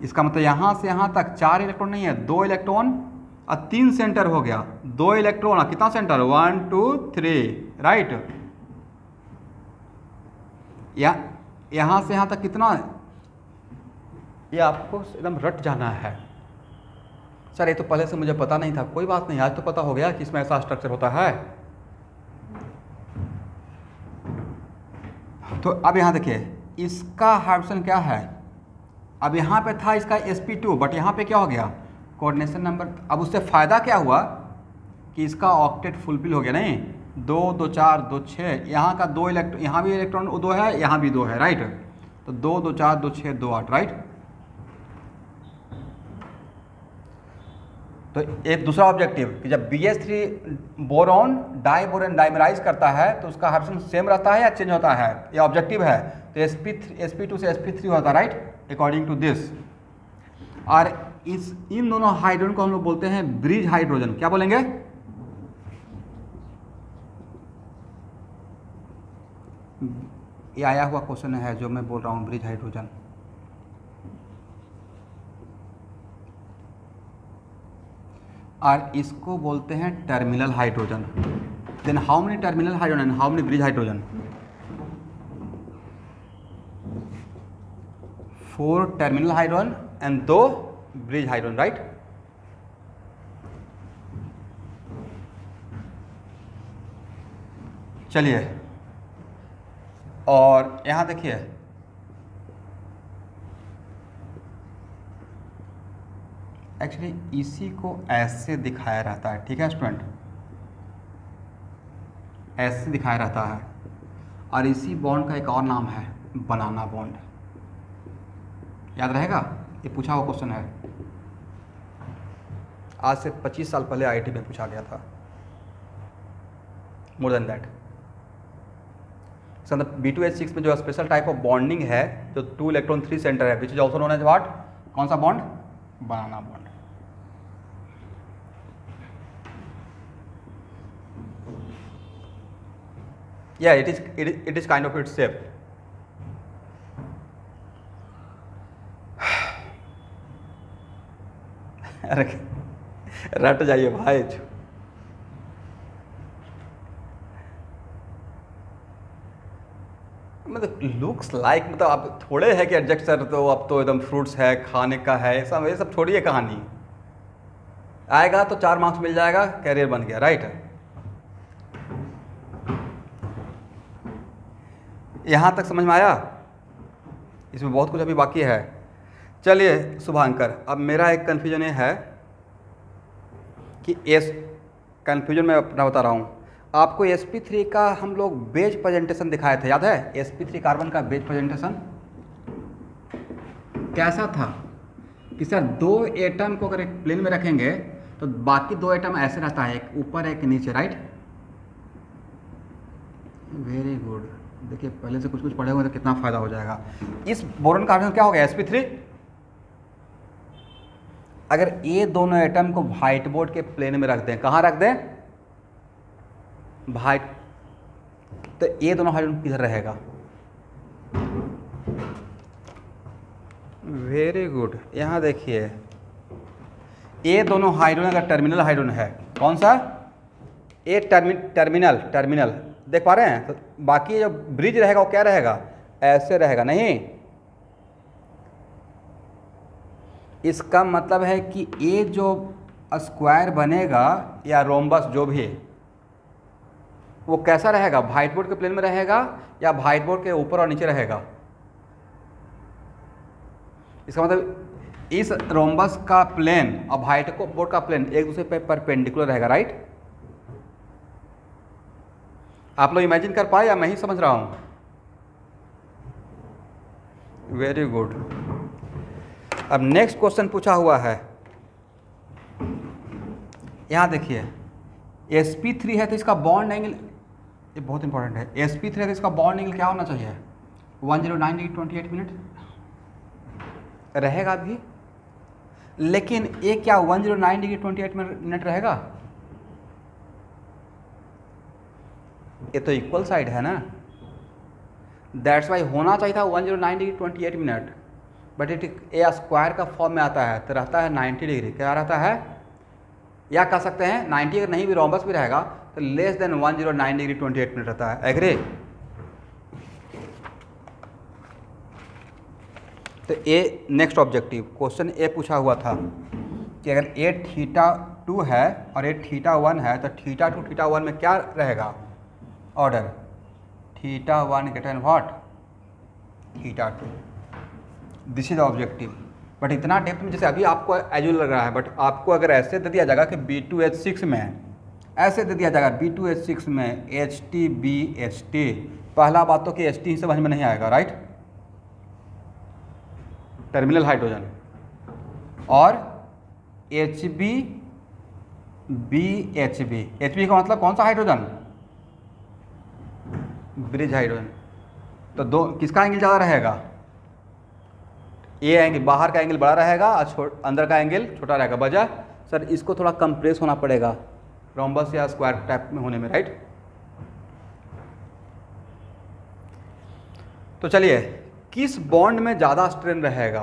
इसका मतलब यहाँ से यहाँ तक 4 इलेक्ट्रॉन नहीं है, 2 इलेक्ट्रॉन और 3 सेंटर हो गया, 2 इलेक्ट्रॉन और कितना सेंटर, 1 2 3, राइट। यहाँ से यहाँ तक कितना, ये आपको एकदम रट जाना है। सर ये तो पहले से मुझे पता नहीं था, कोई बात नहीं, आज तो पता हो गया कि इसमें ऐसा स्ट्रक्चर होता है। तो अब यहाँ देखिए इसका हाइड्रोजन क्या है, अब यहाँ पे था इसका sp2, बट यहाँ पे क्या हो गया, कोऑर्डिनेशन नंबर। अब उससे फ़ायदा क्या हुआ कि इसका ऑक्टेट फुलफिल हो गया, नहीं 2 2 4 2 6, यहाँ का 2 इलेक्ट्रॉन, यहाँ भी इलेक्ट्रॉन 2 है, यहाँ भी 2 है, राइट। तो 2 2 4 2 6 2 8, राइट। तो एक दूसरा ऑब्जेक्टिव कि जब BH3 बोरॉन डाइबोरेन डाइमराइज करता है तो उसका हाइड्रोजन सेम रहता है या चेंज होता है, ये ऑब्जेक्टिव है। तो sp2 से sp3 होता है, राइट, अकॉर्डिंग टू दिस। और इन दोनों हाइड्रोजन को हम लोग बोलते हैं ब्रिज हाइड्रोजन। क्या बोलेंगे, ये आया हुआ क्वेश्चन है जो मैं बोल रहा हूँ, ब्रिज हाइड्रोजन। और इसको बोलते हैं terminal hydrogen. Then how many terminal hydrogen, how many bridge hydrogen, 4 terminal hydrogen and 2 bridge hydrogen, right. चलिए, और यहाँ देखिए एक्चुअली इसी को ऐसे दिखाया रहता है, ठीक है स्टूडेंट, ऐसे दिखाया रहता है। और इसी बॉन्ड का एक और नाम है बनाना बॉन्ड, याद रहेगा, ये पूछा हुआ क्वेश्चन है, आज से 25 साल पहले IIT में पूछा गया था, more than that. So B2H6 में जो स्पेशल टाइप ऑफ बॉन्डिंग है, जो 2 इलेक्ट्रॉन 3 सेंटर है, which is also known as what, कौन सा bond, banana bond. Yeah, it is kind of its shape. रट जाइए भाई। मतलब लुक्स लाइक, मतलब अब थोड़े है कि एडजस्ट सर, तो अब तो एकदम फ्रूट्स है, खाने का है, ये सब छोड़िए, कहानी आएगा तो 4 मार्क्स मिल जाएगा, कैरियर बन गया, राइट। यहाँ तक समझ में आया, इसमें बहुत कुछ अभी बाकी है। चलिए शुभांकर, अब मेरा एक कन्फ्यूजन ये है कि कन्फ्यूजन मैं अपना बता रहा हूँ आपको। sp3 का हम लोग बेज प्रेजेंटेशन दिखाए थे, याद है, sp3 कार्बन का बेज प्रेजेंटेशन कैसा था कि सर 2 एटम को अगर एक प्लेन में रखेंगे तो बाकी 2 एटम ऐसे रहता है, एक ऊपर एक नीचे, राइट। वेरी गुड, देखिए पहले से कुछ कुछ पढ़े हुए तो कितना फायदा हो जाएगा। इस बोरॉन का क्या हो गया sp3। अगर ये दोनों एटम को व्हाइट बोर्ड के प्लेन में रख दें, कहाँ रख दें, व्हाइट, तो ये दोनों हाइड्रोजन किधर रहेगा, वेरी गुड। यहाँ देखिए ये दोनों हाइड्रोजन का टर्मिनल हाइड्रोजन है, कौन सा, ये टर्मिनल देख पा रहे हैं। तो बाकी जो ब्रिज रहेगा वो क्या रहेगा, ऐसे रहेगा, नहीं। इसका मतलब है कि ये जो स्क्वायर बनेगा या रोम्बस जो भी, वो कैसा रहेगा, व्हाइट बोर्ड के प्लेन में रहेगा या व्हाइट बोर्ड के ऊपर और नीचे रहेगा। इसका मतलब इस रोम्बस का प्लेन और व्हाइट बोर्ड का प्लेन एक दूसरे पे परपेंडिकुलर रहेगा, राइट। आप लोग इमेजिन कर पाए या मैं ही समझ रहा हूं, वेरी गुड। अब नेक्स्ट क्वेश्चन पूछा हुआ है, यहां देखिए sp3 है तो इसका बॉन्ड एंगल, ये बहुत इंपॉर्टेंट है, sp3 है तो इसका बॉन्ड एंगल क्या होना चाहिए, 109 डिग्री 28 मिनट रहेगा भी। लेकिन ये क्या 109 डिग्री 28 मिनट रहेगा, ये तो इक्वल साइड है ना, दैट्स वाई होना चाहिए था 109 degree 28 minute, but it A square का फॉर्म में आता है तो रहता है 90 डिग्री, क्या रहता है, या कह सकते हैं 90 अगर नहीं भी रोम्बस भी रहेगा तो लेस देन 109 डिग्री 28 मिनट रहता है, एग्री। तो ए नेक्स्ट ऑब्जेक्टिव क्वेश्चन ए पूछा हुआ था कि अगर ए θ2 है और ए θ1 है तो θ2 θ1 में क्या रहेगा order, θ1 greater than what, θ2। This is objective. But इतना डेप्थ में जैसे अभी आपको एजुअल लग रहा है, बट आपको अगर ऐसे दे दिया जाएगा कि B2H6 में, ऐसे दे दिया जाएगा B2H6 में HTBHT, पहला बात तो कि HT ही समझ में नहीं आएगा, राइट, टर्मिनल हाइड्रोजन, और HBBHB, HB का मतलब कौन सा हाइड्रोजन, ब्रिज हाइड्रोजन। तो दो किसका एंगल ज़्यादा रहेगा, ये एंगल बाहर का एंगल बड़ा रहेगा और अंदर का एंगल छोटा रहेगा। वजह सर इसको थोड़ा कंप्रेस होना पड़ेगा रोम्बस या स्क्वायर टाइप में होने में, राइट। तो चलिए किस बॉन्ड में ज़्यादा स्ट्रेन रहेगा,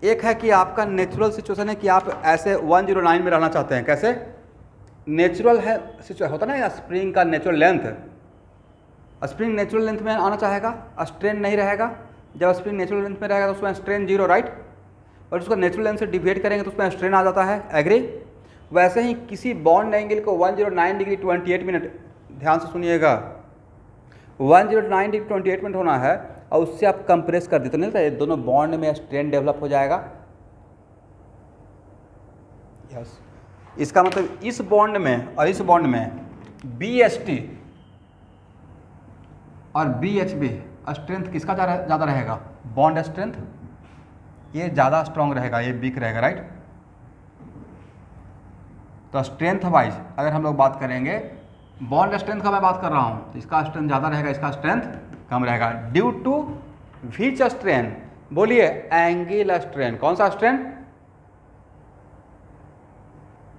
एक है कि आपका नेचुरल सिचुएशन है कि आप ऐसे 109 में रहना चाहते हैं, कैसे नेचुरल है सिचुएशन होता है ना, स्प्रिंग का natural length, spring natural length में आना चाहेगा, स्ट्रेन नहीं रहेगा। जब स्प्रिंग नेचुरल लेंथ में रहेगा तो उसमें स्ट्रेन 0, राइट, और उसको नेचुरल लेंथ से डिवाइड करेंगे तो उसमें स्ट्रेन आ जाता है, एग्री। वैसे ही किसी बॉन्ड एंगल को 109 डिग्री 28 मिनट, ध्यान से सुनिएगा, 109 डिग्री 28 मिनट होना है और उससे आप कंप्रेस कर देते नहीं तो ये दोनों बॉन्ड में स्ट्रेन डेवलप हो जाएगा, यस। इसका मतलब इस बॉन्ड में और इस बॉन्ड में BHT और BHB स्ट्रेंथ किसका ज़्यादा रहेगा, बॉन्ड स्ट्रेंथ, ये ज़्यादा स्ट्रॉन्ग रहेगा, ये वीक रहेगा, राइट। तो स्ट्रेंथ वाइज अगर हम लोग बात करेंगे, बॉन्ड स्ट्रेंथ का मैं बात कर रहा हूँ, तो इसका स्ट्रेंथ ज़्यादा रहेगा, इसका स्ट्रेंथ कम रहेगा, ड्यू टू व्हिच स्ट्रेन, बोलिए एंगल स्ट्रेन, कौन सा स्ट्रेन,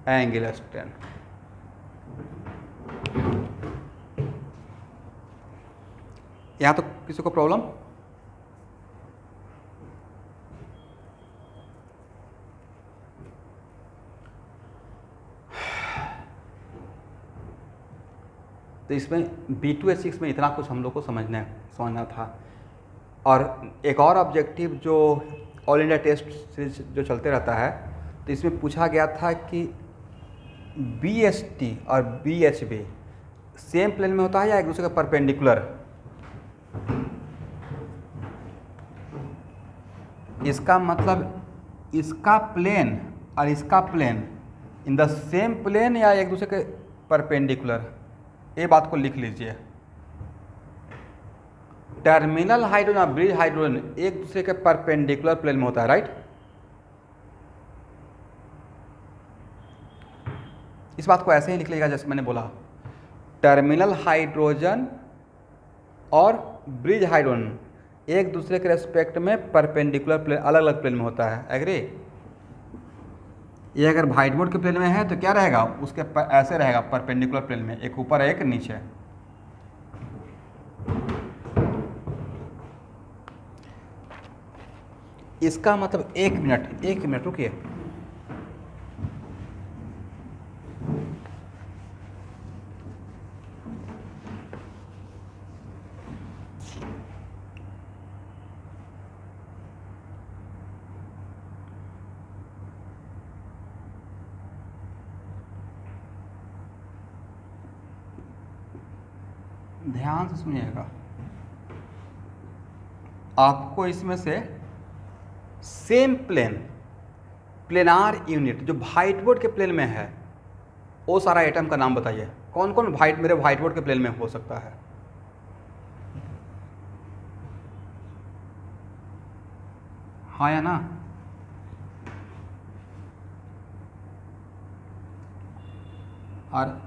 एंगल स्ट्रेन। यहाँ तो किसी को प्रॉब्लम, तो इसमें B2H6 में इतना कुछ हम लोग को समझना था। और एक और ऑब्जेक्टिव जो ऑल इंडिया टेस्ट सीरीज जो चलते रहता है, तो इसमें पूछा गया था कि BHT और BHB सेम प्लेन में होता है या एक दूसरे का परपेंडिकुलर। इसका मतलब इसका प्लेन और इसका plane in the same plane या एक दूसरे के परपेंडिकुलर, ये बात को लिख लीजिए। टर्मिनल हाइड्रोजन और ब्रिज हाइड्रोजन एक दूसरे के परपेंडिकुलर प्लेन में होता है, राइट। इस बात को ऐसे ही लिख लीजिएगा जैसे मैंने बोला, टर्मिनल हाइड्रोजन और ब्रिज हाइड्रोजन एक दूसरे के रेस्पेक्ट में परपेंडिकुलर प्लेन, अलग अलग प्लेन में होता है। एग्री? ये अगर व्हाइट बोर्ड के प्लेन में है तो क्या रहेगा, उसके ऐसे रहेगा परपेंडिकुलर प्लेन में, एक ऊपर एक नीचे। इसका मतलब एक मिनट रुकिए। ध्यान से सुनिएगा, आपको इसमें से सेम प्लेन, प्लेनार यूनिट जो व्हाइट बोर्ड के प्लेन में है, वो सारा आइटम का नाम बताइए। कौन कौन मेरे व्हाइट बोर्ड के प्लेन में हो सकता है? हाँ या ना? और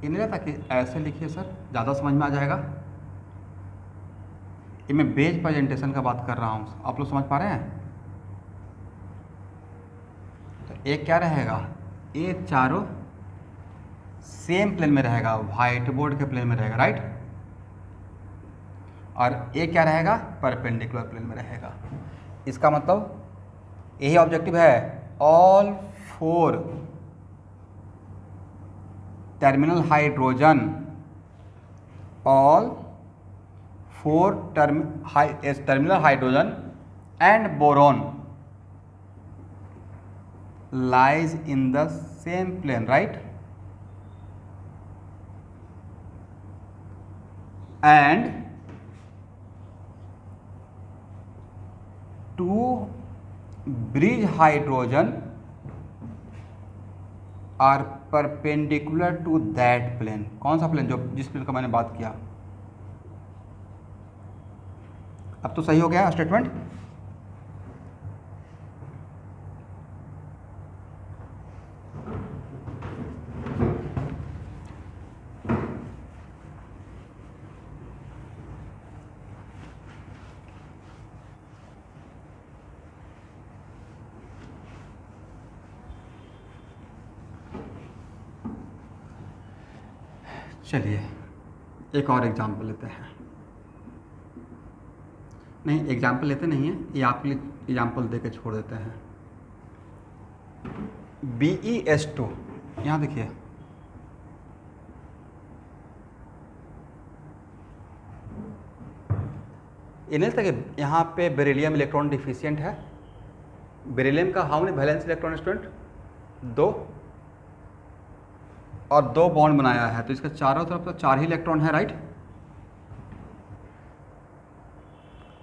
इन्हें रहता कि ऐसे लिखिए सर, ज़्यादा समझ में आ जाएगा। ये मैं बेज प्रेजेंटेशन का बात कर रहा हूँ, आप लोग समझ पा रहे हैं? तो एक क्या रहेगा, ये चारों सेम प्लेन में रहेगा, व्हाइट बोर्ड के प्लेन में रहेगा, राइट। और ये क्या रहेगा, परपेंडिकुलर प्लेन में रहेगा। इसका मतलब यही ऑब्जेक्टिव है, all 4 terminal hydrogen, all 4 terminal hydrogen and boron lies in the same plane, right? And 2 bridge hydrogen are perpendicular to that plane। कौन सा प्लेन, जो जिस प्लेन का मैंने बात किया। अब तो सही हो गया स्टेटमेंट। चलिए एक और एग्जाम्पल लेते हैं। नहीं, एग्जाम्पल लेते नहीं है, ये आपके लिए एग्जाम्पल दे के छोड़ देते हैं। BeS2, यहाँ देखिए, इन्हें तक यहाँ पे बेरिलियम इलेक्ट्रॉन डिफिशियंट है। बेरिलियम का how many valence electron student, 2, और 2 बॉन्ड बनाया है, तो इसका चारों तरफ तो 4 ही इलेक्ट्रॉन है, राइट।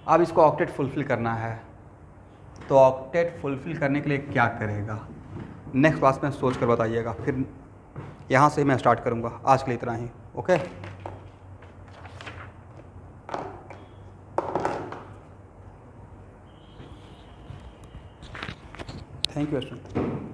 अब इसको ऑक्टेट फुलफिल करना है, तो ऑक्टेट फुलफिल करने के लिए क्या करेगा, नेक्स्ट क्लास में सोच कर बताइएगा, फिर यहाँ से मैं स्टार्ट करूँगा। आज के लिए इतना ही, ओके। Thank you student.